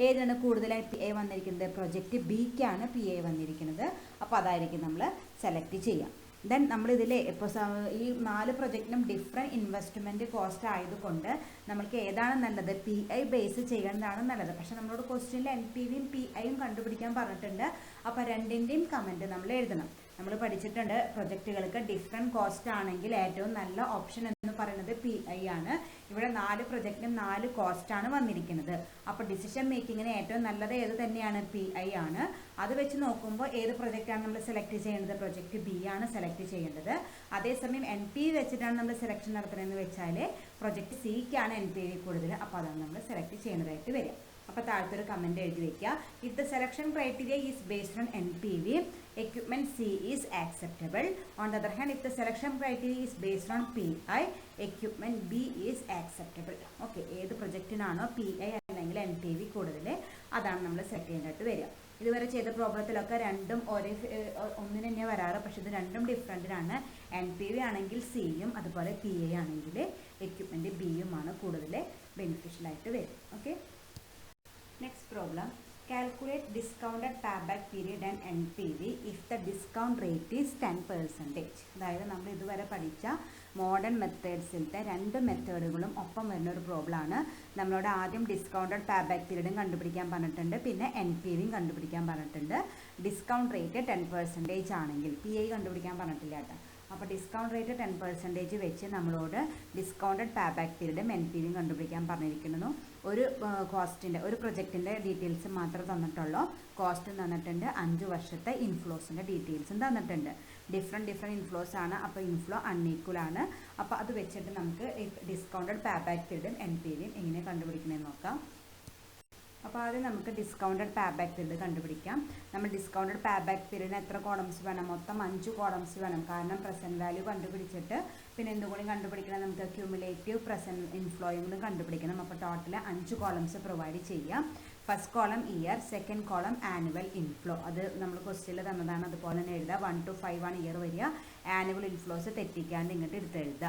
[SPEAKER 1] ഏതാണ് കൂടുതലായി PI വന്നിരിക്കുന്നത്? പ്രൊജക്റ്റ് ബിക്കാണ് PI വന്നിരിക്കുന്നത്. അപ്പോൾ അതായിരിക്കും നമ്മൾ സെലക്ട് ചെയ്യുക. ദെൻ നമ്മളിതിൽ ഇപ്പോൾ ഈ 4 പ്രൊജക്റ്റിനും ഡിഫറെൻറ്റ് ഇൻവെസ്റ്റ്മെൻറ്റ് കോസ്റ്റ് ആയതുകൊണ്ട് നമ്മൾക്ക് ഏതാണ് നല്ലത്? PI ബേസ് ചെയ്യേണ്ടതാണ് നല്ലത്. പക്ഷേ നമ്മളോട് ക്വസ്റ്റ്യനിൽ NPVയും PIയും കണ്ടുപിടിക്കാൻ പറഞ്ഞിട്ടുണ്ട്. അപ്പോൾ രണ്ടിൻ്റെയും കമൻറ്റ് നമ്മൾ എഴുതണം. നമ്മൾ പഠിച്ചിട്ടുണ്ട്, പ്രൊജക്റ്റുകൾക്ക് ഡിഫറെൻറ്റ് കോസ്റ്റ് ആണെങ്കിൽ ഏറ്റവും നല്ല ഓപ്ഷൻ എന്ന് പറയുന്നത് PI ആണ്. ഇവിടെ 4 പ്രൊജക്റ്റിനും 4 കോസ്റ്റാണ് വന്നിരിക്കുന്നത്. അപ്പോൾ ഡിസിഷൻ മേക്കിങ്ങിന് ഏറ്റവും നല്ലത് ഏത് തന്നെയാണ്? PI ആണ്. അത് വെച്ച് നോക്കുമ്പോൾ ഏത് പ്രൊജക്റ്റാണ് നമ്മൾ സെലക്ട് ചെയ്യേണ്ടത്? പ്രൊജക്റ്റ് ബി ആണ് സെലക്ട് ചെയ്യേണ്ടത്. അതേസമയം NPV വെച്ചിട്ടാണ് നമ്മൾ സെലക്ഷൻ നടത്തുന്നതെന്ന് വെച്ചാൽ പ്രൊജക്റ്റ് സിക്കാണ് NPV കൂടുതൽ. അപ്പോൾ അതാണ് നമ്മൾ സെലക്ട് ചെയ്യുന്നതായിട്ട് വരിക. അപ്പോൾ താഴത്തെ ഒരു കമൻറ്റ് എഴുതി വയ്ക്കുക, if the selection criteria is based on NPV equipment C is acceptable. On the other hand, if the selection criteria is based on PI equipment B is acceptable. Okay, ഏത് പ്രൊജക്റ്റിനാണോ PI അല്ലെങ്കിൽ NPV കൂടുതൽ അതാണ് നമ്മൾ select ചെയ്യാനായിട്ട് വരിക. ഇതുവരെ ചെയ്ത പ്രോബ്ലത്തിലൊക്കെ രണ്ടും ഒന്നിന് തന്നെ വരാറ്, പക്ഷെ ഇത് രണ്ടും ഡിഫറെൻറ്റിനാണ്. NPV ആണെങ്കിൽ സിയും അതുപോലെ PI ആണെങ്കിൽ എക്യുപ്മെൻറ്റ് ബിയുമാണ് കൂടുതൽ ബെനിഫിഷ്യലായിട്ട് വരും. Okay, next problem, calculate discounted payback period and NPV if the discount rate is 10%. അതായത് നമ്മൾ ഇതുവരെ പഠിച്ച മോഡേൺ മെത്തേഡ്സിലത്തെ 2 മെത്തേഡുകളും ഒപ്പം വരുന്ന ഒരു പ്രോബ്ലമാണ്. നമ്മളോട് ആദ്യം ഡിസ്കൗണ്ടഡ് പേബാക്ക് പീരീഡും കണ്ടുപിടിക്കാൻ പറഞ്ഞിട്ടുണ്ട്, പിന്നെ NPVയും കണ്ടുപിടിക്കാൻ പറഞ്ഞിട്ടുണ്ട്. ഡിസ്കൗണ്ട് റേറ്റ് 10% ആണെങ്കിൽ PI കണ്ടുപിടിക്കാൻ പറഞ്ഞിട്ടില്ല കേട്ടോ. അപ്പോൾ ഡിസ്കൗണ്ട് റേറ്റ് 10% വെച്ച് നമ്മളോട് ഡിസ്കൗണ്ടഡ് പേബാക്ക് പീരീഡും NPVയും കണ്ടുപിടിക്കാൻ പറഞ്ഞിരിക്കുന്നു. ഒരു കോസ്റ്റിൻ്റെ ഒരു പ്രൊജക്റ്റിൻ്റെ ഡീറ്റെയിൽസ് മാത്രമേ തന്നിട്ടുള്ളൂ. കോസ്റ്റും തന്നിട്ടുണ്ട്, 5 വർഷത്തെ ഇൻഫ്ലോസിൻ്റെ ഡീറ്റെയിൽസും തന്നിട്ടുണ്ട്. ഡിഫറെൻറ്റ് ഇൻഫ്ലോസ് ആണ്. അപ്പോൾ ഇൻഫ്ലോ അൺഈക്വൽ ആണ്. അപ്പോൾ അത് വെച്ചിട്ട് നമുക്ക് ഡിസ്കൗണ്ടഡ് പേ ബാക്ക് പീരീഡും NPVയും എങ്ങനെ കണ്ടുപിടിക്കണമെന്ന് നോക്കാം. അപ്പോൾ ആദ്യം നമുക്ക് ഡിസ്കൗണ്ടഡ് പേ ബാക്ക് പീരീഡ് കണ്ടുപിടിക്കാം. നമ്മൾ ഡിസ്കൗണ്ടഡ് പേ ബാക്ക് പീരീഡിന് എത്ര കോളംസ് വേണം? മൊത്തം 5 കോളംസ് വേണം. കാരണം പ്രസൻറ്റ് വാല്യൂ കണ്ടുപിടിച്ചിട്ട് പിന്നെ എന്തുകൂടി കണ്ടുപിടിക്കണം? നമുക്ക് ക്യൂമുലേറ്റീവ് പ്രസൻറ്റ് ഇൻഫ്ലോയും കൂടി കണ്ടുപിടിക്കണം. അപ്പോൾ ടോട്ടൽ 5 കോളംസ് പ്രൊവൈഡ് ചെയ്യാം. First column year, second column annual inflow. അത് നമ്മൾ ക്വസ്റ്റ്യനിൽ തന്നതാണ്, അതുപോലെ തന്നെ എഴുതുക. 1 to 5 ആണ് ഇയർ വരിക. ആനുവൽ ഇൻഫ്ലോസ് തെറ്റിക്കാണ്ട് ഇങ്ങോട്ട് എടുത്ത് എഴുതുക.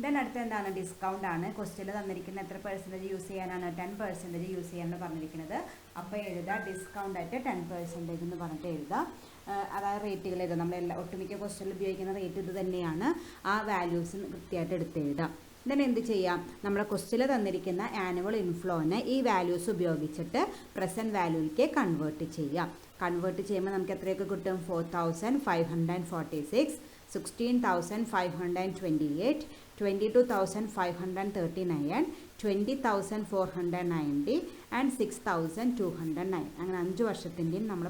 [SPEAKER 1] ദെൻ അടുത്ത എന്താണ്? ഡിസ്കൗണ്ട് ആണ്. ക്വസ്റ്റ്യനിൽ തന്നിരിക്കുന്ന എത്ര പെർസെൻറ്റേജ് യൂസ് ചെയ്യാനാണ്? 10% യൂസ് ചെയ്യാനാണ് പറഞ്ഞിരിക്കുന്നത്. അപ്പോൾ എഴുതുക ഡിസ്കൗണ്ട് ആയിട്ട് 10% എന്ന് പറഞ്ഞിട്ട് എഴുതുക. അതായത് റേറ്റുകൾ എഴുതുക. നമ്മൾ ഒട്ടുമിക്ക ക്വസ്റ്റ്യനിൽ ഉപയോഗിക്കുന്ന റേറ്റ് ഇത് തന്നെയാണ്. ആ വാല്യൂസ് കൃത്യമായിട്ട് എടുത്ത് എഴുതുക. ദെൻ എന്ത് ചെയ്യാം? നമ്മുടെ ക്വസ്റ്റ്യനിൽ തന്നിരിക്കുന്ന ആനുവൽ ഇൻഫ്ലോനെ ഈ വാല്യൂസ് ഉപയോഗിച്ചിട്ട് പ്രസൻറ്റ് വാല്യൂയിലേക്ക് കൺവേർട്ട് ചെയ്യാം. കൺവേർട്ട് ചെയ്യുമ്പോൾ നമുക്ക് എത്രയൊക്കെ കിട്ടും? 4,546, 16,528, 22,539, 20,490 ആൻഡ് 6,209. അങ്ങനെ 5 വർഷത്തിൻ്റെയും നമ്മൾ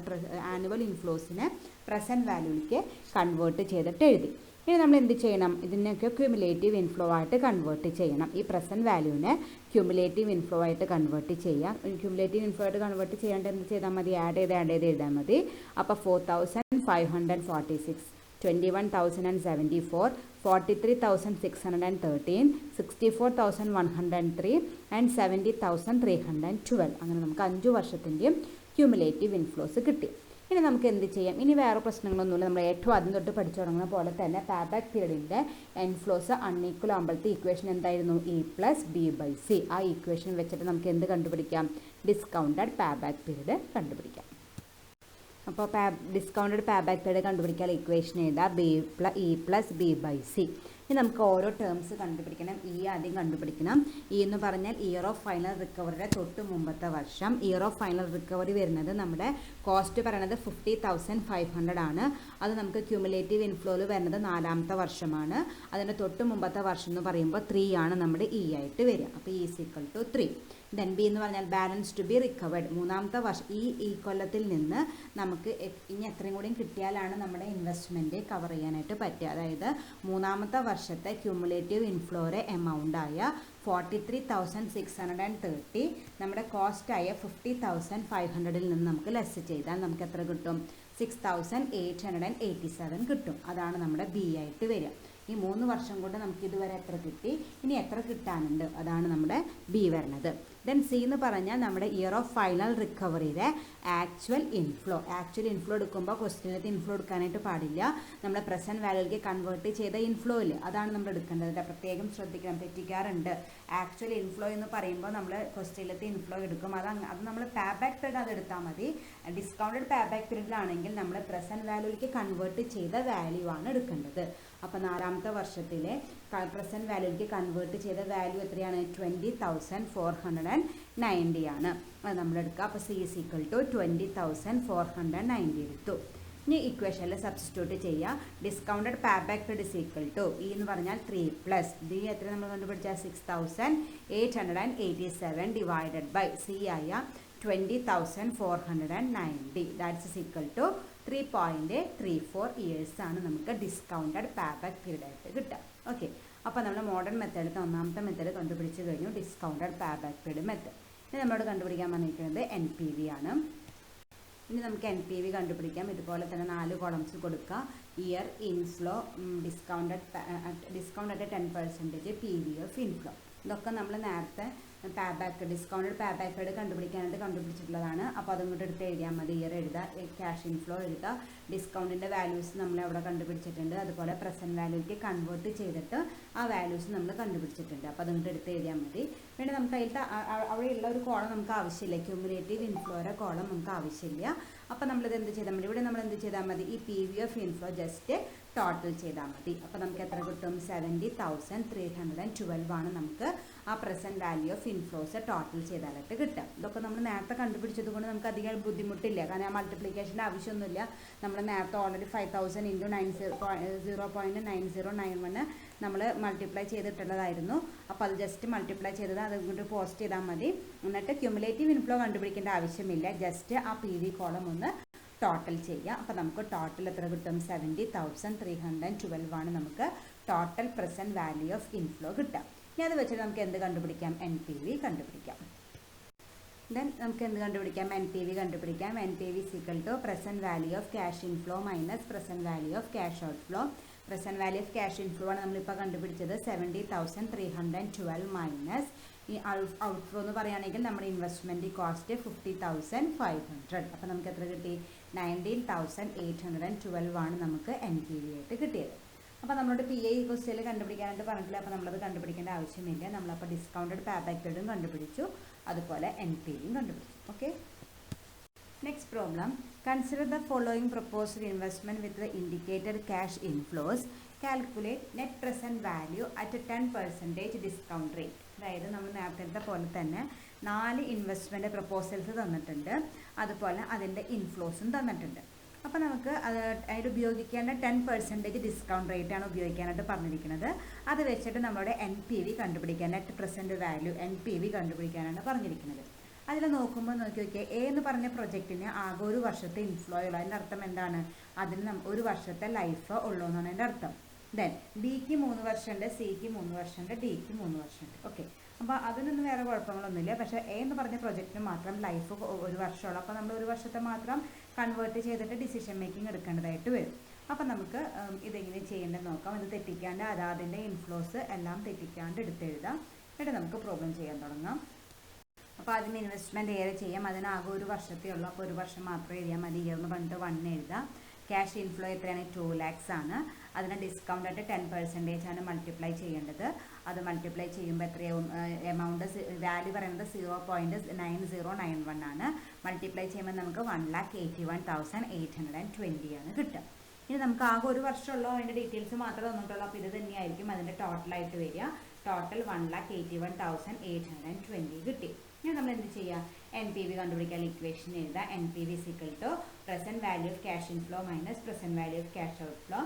[SPEAKER 1] ആനുവൽ ഇൻഫ്ലോസിനെ പ്രസൻറ്റ് വാല്യൂയിലേക്ക് കൺവേർട്ട് ചെയ്തിട്ട് എഴുതി. ഇനി നമ്മൾ എന്ത് ചെയ്യണം? ഇതിനൊക്കെ ക്യുമുലേറ്റീവ് ഇൻഫ്ലോ ആയിട്ട് കൺവേർട്ട് ചെയ്യണം. ഈ പ്രസൻറ്റ് വാല്യൂവിനെ ക്യുമുലേറ്റീവ് ഇൻഫ്ലോ ആയിട്ട് കൺവേർട്ട് ചെയ്യാം. ക്യുമുലേറ്റീവ് ഇൻഫ്ലോ ആയിട്ട് കൺവേർട്ട് ചെയ്യാണ്ട് എന്ത് ചെയ്താൽ മതി? ആഡ് ചെയ്ത് എഴുതാൽ മതി. അപ്പോൾ 4,546, 21,074, 43,613, 64,103 ആൻഡ് 70,312. അങ്ങനെ നമുക്ക് 5 വർഷത്തിൻ്റെയും ക്യുമുലേറ്റീവ് ഇൻഫ്ലോസ് കിട്ടി. ഇനി നമുക്ക് എന്ത് ചെയ്യാം? ഇനി വേറെ പ്രശ്നങ്ങളൊന്നുമില്ല. നമ്മൾ ഏറ്റവും ആദ്യം തൊട്ട് പഠിച്ചു തുടങ്ങുന്ന പോലെ തന്നെ പേ ബാക്ക് പീരീഡിൻ്റെ ഇൻഫ്ലോസ് അൺഈക്വൽ ആകുമ്പോഴത്തെ ഇക്വേഷൻ എന്തായിരുന്നു? E+B/C. ആ ഇക്വേഷൻ വെച്ചിട്ട് നമുക്ക് എന്ത് കണ്ടുപിടിക്കാം? ഡിസ്കൗണ്ടഡ് പേ ബാക്ക് പീരീഡ് കണ്ടുപിടിക്കാം. അപ്പോൾ ഡിസ്കൗണ്ടഡ് പേ ബാക്ക് പീരീഡ് കണ്ടുപിടിക്കാൻ ഇക്വേഷൻ എഴുതാം E+B/C. ഇനി നമുക്ക് ഓരോ ടേംസ് കണ്ടുപിടിക്കണം. ആദ്യം കണ്ടുപിടിക്കണം. എന്ന് പറഞ്ഞാൽ ഇയർ ഓഫ് ഫൈനൽ റിക്കവറിയുടെ തൊട്ട് മുമ്പത്തെ വർഷം. ഇയർ ഓഫ് ഫൈനൽ റിക്കവറി വരുന്നത് നമ്മുടെ കോസ്റ്റ് പറയുന്നത് 50,500 ആണ്. അത് നമുക്ക് ക്യുമുലേറ്റീവ് ഇൻഫ്ലോയിൽ വരുന്നത് 4ാമത്തെ വർഷമാണ്. അതിൻ്റെ തൊട്ട് മുമ്പത്തെ വർഷം എന്ന് പറയുമ്പോൾ 3 ആണ് നമ്മുടെ ആയിട്ട് വരിക. അപ്പോൾ E=3. ദെൻ ബി എന്ന് പറഞ്ഞാൽ ബാലൻസ് ടു ബി റിക്കവേർഡ്. 3ാമത്തെ വർഷം ഈ കൊല്ലത്തിൽ നിന്ന് നമുക്ക് ഇനി എത്രയും കൂടിയും കിട്ടിയാലാണ് നമ്മുടെ ഇൻവെസ്റ്റ്മെൻറ്റ് കവർ ചെയ്യാനായിട്ട് പറ്റുക. അതായത് 3ാമത്തെ വർഷത്തെ ക്യുമുലേറ്റീവ് ഇൻഫ്ലോയുടെ എമൗണ്ടായ 43,630 നമ്മുടെ കോസ്റ്റായ 50,500ൽ നിന്ന് നമുക്ക് ലെസ് ചെയ്താൽ നമുക്ക് എത്ര കിട്ടും? 6,887 കിട്ടും. അതാണ് നമ്മുടെ ബി ആയിട്ട് വരിക. ഈ 3 വർഷം കൊണ്ട് നമുക്ക് ഇതുവരെ എത്ര കിട്ടി? ഇനി എത്ര കിട്ടാനുണ്ട്? അതാണ് നമ്മുടെ ബി വരുന്നത്. ദെൻ സി എന്ന് പറഞ്ഞാൽ നമ്മുടെ ഇയർ ഓഫ് ഫൈനൽ റിക്കവറിയുടെ ആക്ച്വൽ ഇൻഫ്ലോ. ആക്ച്വൽ ഇൻഫ്ലോ എടുക്കുമ്പോൾ ക്വസ്റ്റ്യനിലേക്ക് ഇൻഫ്ലോ എടുക്കാനായിട്ട് പാടില്ല. നമ്മുടെ പ്രസൻറ്റ് വാല്യൂയിലേക്ക് കൺവേർട്ട് ചെയ്ത ഇൻഫ്ലോ ഇല്ല, അതാണ് നമ്മൾ എടുക്കേണ്ടത്. പ്രത്യേകം ശ്രദ്ധിക്കണം, തെറ്റിക്കാറുണ്ട്. ആക്ച്വൽ ഇൻഫ്ലോ എന്ന് പറയുമ്പോൾ നമ്മൾ ക്വസ്റ്റ്യനിലത്തെ ഇൻഫ്ലോ എടുക്കും. അത് നമ്മൾ പേ ബാക്ക് പീരീഡ് അത് എടുത്താൽ മതി. ഡിസ്കൗണ്ടഡ് പേ ബാക്ക് പീരീഡിലാണെങ്കിൽ നമ്മൾ പ്രസൻറ്റ് വാല്യൂയിലേക്ക് കൺവേർട്ട് ചെയ്ത വാല്യൂ ആണ് എടുക്കേണ്ടത്. അപ്പോൾ 4ാമത്തെ വർഷത്തിലെ പ്രസൻറ്റ് വാല്യൂയിലേക്ക് കൺവേർട്ട് ചെയ്ത വാല്യൂ എത്രയാണ്? 20,490 ആണ്. അത് നമ്മൾ എടുക്കുക. അപ്പോൾ C=20,490 എടുത്തു. ഇനി ഇക്വേഷനിൽ സബ്സ്റ്റിറ്റ്യൂട്ട് ചെയ്യുക. ഡിസ്കൗണ്ടഡ് പേ ബാക്ക് പീരീഡ് എന്ന് പറഞ്ഞാൽ 3+ ബി എത്ര നമ്മൾ കണ്ടുപിടിച്ചാൽ 6,887 ഡിവൈഡഡ് ബൈ സി ആയ 20,490. ദാറ്റ്സ് = 3.34 ഇയേഴ്സ് ആണ് നമുക്ക് ഡിസ്കൗണ്ടഡ് പേ ബാക്ക് പീരീഡ് ആയിട്ട് കിട്ടുക. ഓക്കെ, അപ്പോൾ നമ്മൾ മോഡേൺ മെത്തേഡ് 1ാമത്തെ മെത്തേഡ് കണ്ടുപിടിച്ച് കഴിഞ്ഞു, discounted pay back period method. ഇനി നമ്മളോട് കണ്ടുപിടിക്കാൻ പറഞ്ഞിരിക്കുന്നത് NPV ആണ്. ഇനി നമുക്ക് NPV കണ്ടുപിടിക്കാം. ഇതുപോലെ തന്നെ 4 കോളംസ് കൊടുക്കുക. Year, inflow, discount at 10%, PV of inflow. ഇതൊക്കെ നമ്മൾ നേരത്തെ ഡിസ്കൗണ്ടഡ് പേ ബാക്ക് പീരീഡ് കണ്ടുപിടിക്കാനായിട്ട് കണ്ടുപിടിച്ചിട്ടുള്ളതാണ്. അപ്പോൾ അതുകൊണ്ട് എടുത്ത് എഴുതിയാൽ മതി. ഇയർ എഴുതുക, ക്യാഷ് ഇൻഫ്ലോ എഴുതുക, ഡിസ്കൗണ്ടിൻ്റെ വാല്യൂസ് നമ്മൾ അവിടെ കണ്ടുപിടിച്ചിട്ടുണ്ട്. അതുപോലെ പ്രസൻറ്റ് വാല്യൂക്ക് കൺവേർട്ട് ചെയ്തിട്ട് ആ വാല്യൂസ് നമ്മൾ കണ്ടുപിടിച്ചിട്ടുണ്ട്. അപ്പോൾ അതുകൊണ്ട് എടുത്ത് എഴുതിയാൽ മതി. പിന്നെ നമുക്ക് അതിലത്തെ അവിടെയുള്ള ഒരു കോളം നമുക്ക് ആവശ്യമില്ല, ക്യുമുലേറ്റീവ് ഇൻഫ്ലോയുടെ കോളം നമുക്ക് ആവശ്യമില്ല. അപ്പോൾ നമ്മളിത് എന്ത് ചെയ്താൽ മതി? ഇവിടെ നമ്മൾ എന്ത് ചെയ്താൽ മതി? ഈ PV of inflow just total ചെയ്താൽ മതി. അപ്പോൾ നമുക്ക് എത്ര കിട്ടും? 70,312 ആണ് നമുക്ക് ആ present value of inflows total ചെയ്താലായിട്ട് കിട്ടുക. ഇതൊക്കെ നമ്മൾ നേരത്തെ കണ്ടുപിടിച്ചത് കൊണ്ട് നമുക്ക് അധികം ബുദ്ധിമുട്ടില്ല, കാരണം ആ മൾട്ടിപ്ലിക്കേഷൻ്റെ ആവശ്യമൊന്നുമില്ല. നമ്മൾ നേരത്തെ ഓൾറെഡി 5000 ഇൻറ്റു 0.9091 നമ്മൾ മൾട്ടിപ്ലൈ ചെയ്തിട്ടുള്ളതായിരുന്നു. അപ്പോൾ അത് ജസ്റ്റ് മൾട്ടിപ്ലൈ ചെയ്തത് അതുകൊണ്ട് പോസ്റ്റ് ചെയ്താൽ മതി. എന്നിട്ട് ക്യുമുലേറ്റീവ് ഇൻഫ്ലോ കണ്ടുപിടിക്കേണ്ട ആവശ്യമില്ല, ജസ്റ്റ് ആ പി വി കോളം ഒന്ന് ടോട്ടൽ ചെയ്യുക. അപ്പോൾ നമുക്ക് ടോട്ടൽ എത്ര കിട്ടും? 70,312 ആണ് നമുക്ക് total present value of inflow കിട്ടുക. ഇനി അത് വെച്ചിട്ട് നമുക്ക് എന്ത് കണ്ടുപിടിക്കാം? എൻ പി വി കണ്ടുപിടിക്കാം. ദെൻ നമുക്ക് എന്ത് കണ്ടുപിടിക്കാം? എൻ പി വി കണ്ടുപിടിക്കാം. N P V equal to present value of cash inflow minus present value of cash outflow. Present value of cash inflow ആണ് നമ്മളിപ്പോൾ കണ്ടുപിടിച്ചത്. 70,312 മൈനസ് ഈ ഔട്ട്ഫ്ലോ എന്ന് പറയുകയാണെങ്കിൽ നമ്മുടെ ഇൻവെസ്റ്റ്മെൻറ്റ് കോസ്റ്റ് 50,500. അപ്പോൾ നമുക്ക് എത്ര കിട്ടി? 19,812 ആണ് നമുക്ക് എൻ പി വി ആയിട്ട് കിട്ടിയത്. അപ്പോൾ നമ്മളോട് പി ഐ ക്വസ്റ്റ്യനിൽ കണ്ടുപിടിക്കാനായിട്ട് പറഞ്ഞിട്ടില്ല, അപ്പോൾ നമ്മളത് കണ്ടുപിടിക്കേണ്ട ആവശ്യമില്ല. നമ്മളപ്പോൾ ഡിസ്കൗണ്ടഡ് പേ ബാക്ക് പീരീഡും കണ്ടുപിടിച്ചു, അതുപോലെ എൻ പി വിയും കണ്ടുപിടിച്ചു. Okay, next problem. Consider the following proposed investment with the indicated cash inflows. Calculate net present value at 10% discount rate. അതായത് നമ്മൾ നേരത്തെ പോലെ തന്നെ 4 ഇൻവെസ്റ്റ്മെൻറ്റ് പ്രപ്പോസൽസ് തന്നിട്ടുണ്ട്, അതുപോലെ അതിൻ്റെ ഇൻഫ്ലോസും തന്നിട്ടുണ്ട്. അപ്പോൾ നമുക്ക് അതിൽ ഉപയോഗിക്കേണ്ട 10% ഡിസ്കൗണ്ട് റേറ്റാണ് ഉപയോഗിക്കാനായിട്ട് പറഞ്ഞിരിക്കുന്നത്. അത് വെച്ചിട്ട് നമ്മുടെ എൻ പി വി കണ്ടുപിടിക്കാൻ, net present value N P V കണ്ടുപിടിക്കാനാണ് പറഞ്ഞിരിക്കുന്നത്. അതിൽ നോക്കുമ്പോൾ നോക്കിയാൽ എ എന്ന് പറഞ്ഞ പ്രൊജക്റ്റിന് ആകെ ഒരു വർഷത്തെ ഇൻഫ്ലോ ഉള്ളൂ. അതിൻ്റെ അർത്ഥം എന്താണ്? അതിന് ഒരു വർഷത്തെ ലൈഫ് ഉള്ളൂ എന്നാണ് അതിൻ്റെ അർത്ഥം. ദെൻ ബിക്ക് 3 വർഷമുണ്ട്, സിക്ക് 3 വർഷമുണ്ട്, ഡിക്ക് 3 വർഷമുണ്ട്. ഓക്കെ, അപ്പോൾ അതിനൊന്നും വേറെ കുഴപ്പങ്ങളൊന്നുമില്ല. പക്ഷേ എ എന്ന് പറഞ്ഞ പ്രൊജക്റ്റിന് മാത്രം ലൈഫ് 1 വർഷമുള്ളൂ. അപ്പോൾ നമ്മൾ 1 വർഷത്തെ മാത്രം കൺവേർട്ട് ചെയ്തിട്ട് ഡിസിഷൻ മേക്കിംഗ് എടുക്കേണ്ടതായിട്ട് വരും. അപ്പോൾ നമുക്ക് ഇതെങ്ങനെ ചെയ്യേണ്ടത് നോക്കാം. ഇത് തെറ്റിക്കാണ്ട് അതിൻ്റെ ഇൻഫ്ലോസ് എല്ലാം തെറ്റിക്കാണ്ട് എടുത്തെഴുതാം. എന്നിട്ട് നമുക്ക് പ്രോബ്ലം ചെയ്യാൻ തുടങ്ങാം. അപ്പോൾ അതിന് ഇൻവെസ്റ്റ്മെൻറ്റ് ഏറെ ചെയ്യാം. അതിനാകെ 1 വർഷത്തേ ഉള്ളൂ, അപ്പോൾ 1 വർഷം മാത്രം എഴുതിയാൽ മതി. ഇയർ എന്ന് പറഞ്ഞിട്ട് 1 എഴുതാം. ക്യാഷ് ഇൻഫ്ലോ എത്രയാണ്? 2 lakhs ആണ്. അതിന് ഡിസ്കൗണ്ട് ആയിട്ട് 10% ആണ് മൾട്ടിപ്ലൈ ചെയ്യേണ്ടത്. അത് മൾട്ടിപ്ലൈ ചെയ്യുമ്പോൾ എത്രയാവും? എമൗണ്ട് വാല്യൂ പറയുന്നത് 0.9091 ആണ്. മൾട്ടിപ്ലൈ ചെയ്യുമ്പോൾ നമുക്ക് 1,81,820 ആണ് കിട്ടുക. ഇനി നമുക്ക് ആകെ 1 വർഷമുള്ളൂ, അതിൻ്റെ ഡീറ്റെയിൽസ് മാത്രമേ തന്നിട്ടുള്ളൂ. അപ്പോൾ ഇത് തന്നെയായിരിക്കും അതിൻ്റെ ടോട്ടലായിട്ട് വരിക. ടോട്ടൽ 1,81,820 കിട്ടി. ഇനി നമ്മൾ എന്ത് ചെയ്യുക? എൻ പി വി കണ്ടുപിടിക്കാൻ ഇക്വേഷൻ എഴുതുക. N P V equal to present value of cash inflow minus present value of cash outflow.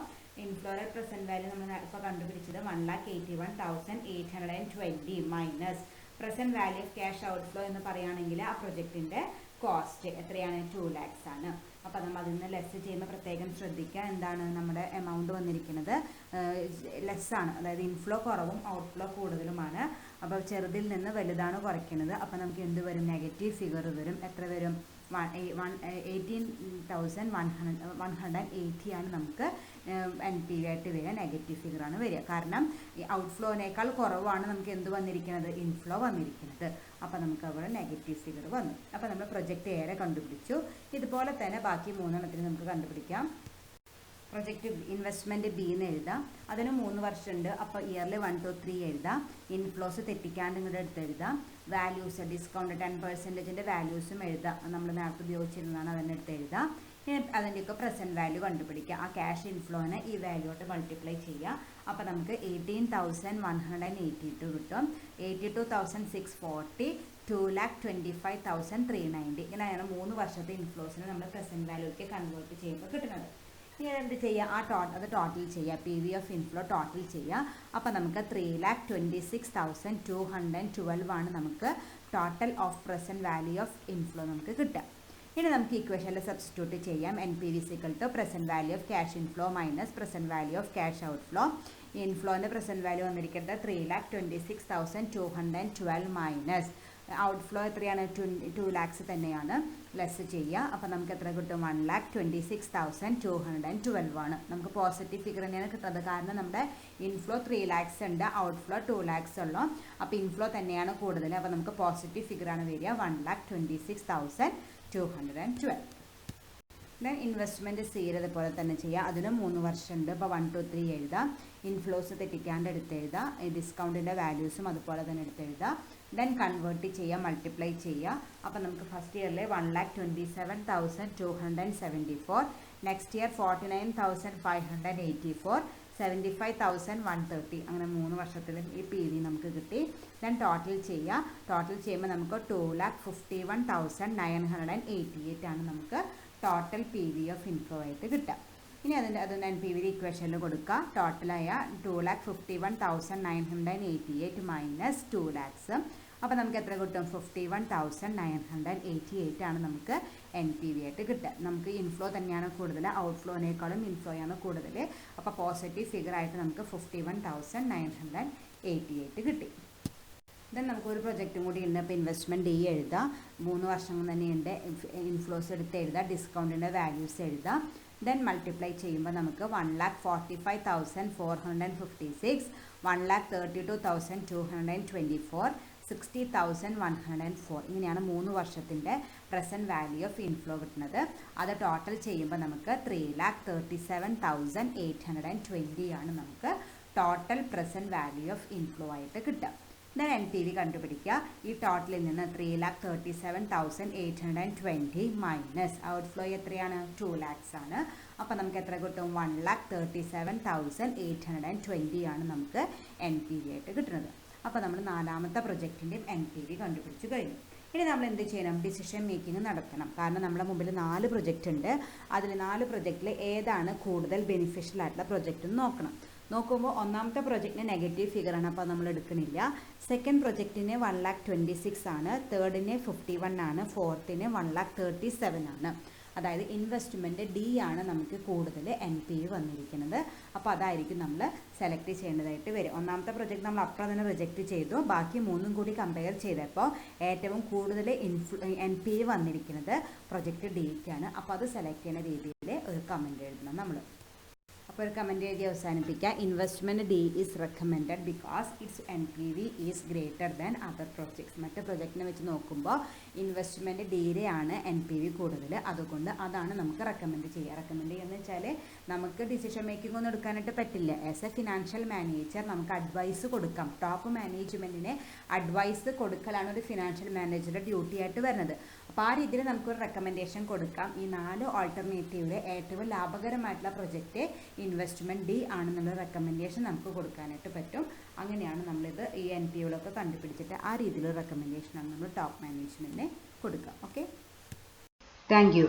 [SPEAKER 1] ഇൻഫ്ലോയുടെ പ്രസൻറ്റ് വാല്യൂ നമ്മൾ ഇപ്പോൾ കണ്ടുപിടിച്ചത് 1,81,820 minus present value of cash outflow എന്ന് പറയുകയാണെങ്കിൽ ആ പ്രൊജക്റ്റിൻ്റെ കോസ്റ്റ് എത്രയാണ്? 2 lakhs ആണ്. അപ്പോൾ നമ്മൾ അതിൽ നിന്ന് ലെസ് ചെയ്യുമ്പോൾ പ്രത്യേകം ശ്രദ്ധിക്കുക. എന്താണ് നമ്മുടെ എമൗണ്ട് വന്നിരിക്കുന്നത്? ലെസ്സാണ്, അതായത് ഇൻഫ്ലോ കുറവും ഔട്ട്ഫ്ലോ കൂടുതലുമാണ്. അപ്പോൾ ചെറുതിൽ നിന്ന് വലുതാണ് കുറയ്ക്കുന്നത്. അപ്പോൾ നമുക്ക് എന്ത് വരും? നെഗറ്റീവ് ഫിഗർ വരും. എത്ര വരും? 18,180 ആണ് നമുക്ക് എൻ പി വി ആയിട്ട് വരിക. നെഗറ്റീവ് ഫിഗറാണ് വരിക. കാരണം ഈ ഔട്ട്ഫ്ലോനേക്കാൾ കുറവാണ് നമുക്ക് എന്ത് വന്നിരിക്കുന്നത്? ഇൻഫ്ലോ വന്നിരിക്കുന്നത്. അപ്പോൾ നമുക്ക് അവിടെ നെഗറ്റീവ് ഫിഗർ വന്നു. അപ്പോൾ നമ്മൾ പ്രൊജക്റ്റ് ഏറെ കണ്ടുപിടിച്ചു. ഇതുപോലെ തന്നെ ബാക്കി 3 എണ്ണത്തിന് നമുക്ക് കണ്ടുപിടിക്കാം. പ്രൊജക്റ്റ് ഇൻവെസ്റ്റ്മെൻറ്റ് ബി എന്ന് എഴുതാം. അതിന് 3 വർഷമുണ്ട്. അപ്പോൾ ഇയർലി 1 to 3 എഴുതാം. ഇൻഫ്ലോസ് തെറ്റിക്കാണ്ട് ഇങ്ങോട്ട് എടുത്ത് എഴുതാം. വാല്യൂസ് ഡിസ്കൗണ്ട് 10%ൻ്റെ വാല്യൂസും എഴുതാം. നമ്മൾ നേരത്തെ ഉപയോഗിച്ചിരുന്നതാണ്, അതിൻ്റെ അടുത്ത് എഴുതാം. ഇനി അതിൻ്റെയൊക്കെ പ്രസൻറ്റ് വാല്യൂ കണ്ടുപിടിക്കുക. ആ ക്യാഷ് ഇൻഫ്ലോനെ ഈ വാല്യൂട്ട് മൾട്ടിപ്ലൈ ചെയ്യുക. അപ്പോൾ നമുക്ക് 18,182 കിട്ടും. 82,640, 2,25,390. ഇങ്ങനെയാണ് 3 വർഷത്തെ ഇൻഫ്ലോസിനെ നമ്മൾ പ്രസൻറ്റ് വാല്യൂക്ക് കൺവേർട്ട് ചെയ്യുമ്പോൾ കിട്ടുന്നത്. ഇനി എന്ത് ചെയ്യുക? അത് ടോട്ടൽ ചെയ്യുക. P V of inflow total ചെയ്യുക. അപ്പോൾ നമുക്ക് 3,26,212 ആണ് നമുക്ക് total of present value of inflow നമുക്ക് കിട്ടുക. ഇനി നമുക്ക് ഇക്വേഷനിൽ സബ്സ്റ്റിറ്റ്യൂട്ട് ചെയ്യാം. N P V equal to present value of cash inflow minus present value of cash outflow. ഇൻഫ്ലോൻ്റെ പ്രസൻറ്റ് വാല്യൂ വന്നിരിക്കുന്നത് 3,26,212 മൈനസ് ഔട്ട്ഫ്ലോ എത്രയാണ്? 2 lakhs തന്നെയാണ്. ലെസ് ചെയ്യുക. അപ്പോൾ നമുക്ക് എത്ര കിട്ടും? 1,26,212 ആണ്. നമുക്ക് പോസിറ്റീവ് ഫിഗർ തന്നെയാണ് കിട്ടുന്നത്. കാരണം നമ്മുടെ ഇൻഫ്ലോ 3 lakhs ഉണ്ട്, ഔട്ട്ഫ്ലോ 2 lakhs ഉള്ളൂ. അപ്പോൾ ഇൻഫ്ലോ തന്നെയാണ് കൂടുതൽ. അപ്പോൾ നമുക്ക് പോസിറ്റീവ് ഫിഗറാണ് വരിക, 1,26,212. ദെൻ ഇൻവെസ്റ്റ്മെൻറ്റ് സീൽ അതുപോലെ തന്നെ ചെയ്യുക. അതിന് 3 വർഷമുണ്ട്. അപ്പോൾ 1 to 3 എഴുതാം. ഇൻഫ്ലോസ് തെറ്റിക്കാണ്ട് എടുത്തെഴുതാം. ഡിസ്കൗണ്ടിൻ്റെ വാല്യൂസും അതുപോലെ തന്നെ എടുത്തെഴുതാം. ദെൻ കൺവേർട്ട് ചെയ്യുക, മൾട്ടിപ്ലൈ ചെയ്യുക. അപ്പോൾ നമുക്ക് ഫസ്റ്റ് ഇയറിൽ 1,27,274, നെക്സ്റ്റ് ഇയർ 49,584, 75,130 അങ്ങനെ 3 വർഷത്തിൽ ഈ പി വി നമുക്ക് കിട്ടി. ദെൻ ടോട്ടൽ ചെയ്യുമ്പോൾ നമുക്ക് 2,51,988 ആണ് നമുക്ക് total P V of inflow ആയിട്ട് കിട്ടുക. ഇനി അതൊന്ന് എൻ പി വിയുടെ ഇക്വേഷനിൽ കൊടുക്കുക. ടോട്ടലായ 2,51,988 മൈനസ് 2 lakhs. അപ്പോൾ നമുക്ക് എത്ര കിട്ടും? 51,988 ആണ് നമുക്ക് എൻ പി വി ആയിട്ട് കിട്ടുക. നമുക്ക് ഇൻഫ്ലോ തന്നെയാണ് കൂടുതൽ, ഔട്ട്ഫ്ലോനേക്കാളും ഇൻഫ്ലോയാണ് കൂടുതൽ. അപ്പോൾ പോസിറ്റീവ് ഫിഗർ ആയിട്ട് നമുക്ക് 51,988 കിട്ടി. ദെൻ നമുക്കൊരു പ്രൊജക്റ്റും കൂടി ഉണ്ട്. അപ്പോൾ ഇൻവെസ്റ്റ്മെൻറ്റ് ഡി എഴുതാം. 3 വർഷം തന്നെയുണ്ട്. ഇൻഫ്ലോസ് എടുത്ത് എഴുതാം, ഡിസ്കൗണ്ടിൻ്റെ വാല്യൂസ് എഴുതാം. ദെൻ മൾട്ടിപ്ലൈ ചെയ്യുമ്പോൾ നമുക്ക് 1,45,456, 1,32,224, 60,104 ഇങ്ങനെയാണ് 3 വർഷത്തിൻ്റെ പ്രസൻറ്റ് വാല്യൂ ഓഫ് ഇൻഫ്ലോ കിട്ടുന്നത്. അത് ടോട്ടൽ ചെയ്യുമ്പോൾ നമുക്ക് 3,37,820 ആണ് നമുക്ക് total present value of inflow ആയിട്ട് കിട്ടുക. ദെൻ എൻ പി വി കണ്ടുപിടിക്കുക. ഈ ടോട്ടലിൽ നിന്ന് 3,37,820 മൈനസ് ഔട്ട്ഫ്ലോ എത്രയാണ്? 2 lakhs ആണ്. അപ്പോൾ നമുക്ക് എത്ര കിട്ടും? 1,37,820 ആണ് നമുക്ക് എൻ പി വി ആയിട്ട് കിട്ടുന്നത്. അപ്പോൾ നമ്മൾ 4ാമത്തെ പ്രൊജക്റ്റിൻ്റെയും എൻ പി വി കണ്ടുപിടിച്ച് കഴിഞ്ഞു. ഇനി നമ്മൾ എന്ത് ചെയ്യണം? ഡിസിഷൻ മേക്കിംഗ് നടത്തണം. കാരണം നമ്മുടെ മുമ്പിൽ 4 പ്രൊജക്റ്റ് ഉണ്ട്. അതിൽ 4 പ്രൊജക്റ്റിൽ ഏതാണ് കൂടുതൽ ബെനിഫിഷ്യൽ ആയിട്ടുള്ള പ്രൊജക്റ്റ് എന്ന് നോക്കണം. നോക്കുമ്പോൾ 1ാമത്തെ പ്രൊജക്റ്റിന് നെഗറ്റീവ് ഫിഗറാണ്, അപ്പോൾ നമ്മൾ എടുക്കണില്ല. സെക്കൻഡ് പ്രൊജക്റ്റിന് 1,26,000 ആണ്, തേർഡിന് 51 ആണ്, ഫോർത്തിന് 1,37,000 ആണ്. അതായത് ഇൻവെസ്റ്റ്മെൻറ്റ് ഡി ആണ് നമുക്ക് കൂടുതൽ എൻ പി വി വന്നിരിക്കുന്നത്. അപ്പോൾ അതായിരിക്കും നമ്മൾ സെലക്ട് ചെയ്യേണ്ടതായിട്ട് വരും. 1ാമത്തെ പ്രൊജക്റ്റ് നമ്മൾ അപ്പുറം തന്നെ റിജക്റ്റ് ചെയ്തു. ബാക്കി 3ഉം കൂടി കമ്പയർ ചെയ്തപ്പോൾ ഏറ്റവും കൂടുതൽ എൻ പി വി വന്നിരിക്കുന്നത് പ്രൊജക്റ്റ് ഡിക്കാണ്. അപ്പോൾ അത് സെലക്ട് ചെയ്യുന്ന രീതിയിൽ ഒരു കമൻറ്റ് എഴുതണം നമ്മൾ. അപ്പോൾ ഒരു കമൻറ്റ് എഴുതി അവസാനിപ്പിക്കുക. Investment D is recommended because it's N P V is greater than other projects. മറ്റ് പ്രൊജക്റ്റിനെ വെച്ച് നോക്കുമ്പോൾ ഇൻവെസ്റ്റ്മെൻറ്റ് ഡിയിലെയാണ് എൻ പി വി കൂടുതൽ, അതുകൊണ്ട് അതാണ് നമുക്ക് റെക്കമെൻഡ് ചെയ്യുക. റെക്കമെൻഡ് ചെയ്യുകയെന്ന് വെച്ചാൽ നമുക്ക് ഡിസിഷൻ മേക്കിംഗ് ഒന്നും എടുക്കാനായിട്ട് പറ്റില്ല. ആസ് എ ഫിനാൻഷ്യൽ മാനേജർ നമുക്ക് അഡ്വൈസ് കൊടുക്കാം. ടോപ്പ് മാനേജ്മെൻറ്റിന് അഡ്വൈസ് കൊടുക്കലാണ് ഒരു ഫിനാൻഷ്യൽ മാനേജറുടെ ഡ്യൂട്ടി ആയിട്ട് വരുന്നത്. അപ്പോൾ ആ രീതിയിൽ നമുക്കൊരു റെക്കമെൻഡേഷൻ കൊടുക്കാം. ഈ 4 ഓൾട്ടർനേറ്റീവിലെ ഏറ്റവും ലാഭകരമായിട്ടുള്ള പ്രൊജക്റ്റ് ഇൻവെസ്റ്റ്മെൻറ്റ് ഡി ആണെന്നുള്ള റെക്കമെൻഡേഷൻ നമുക്ക് കൊടുക്കാനായിട്ട് പറ്റും. അങ്ങനെയാണ് നമ്മളിത് ഈ എൻ പി കളൊക്കെ കണ്ടുപിടിച്ചിട്ട് ആ രീതിയിലുള്ള റെക്കമെൻഡേഷനാണ് നമ്മൾ ടോപ്പ് മാനേജ്മെൻറ്റിന് കൊടുക്കുക. Okay, thank you.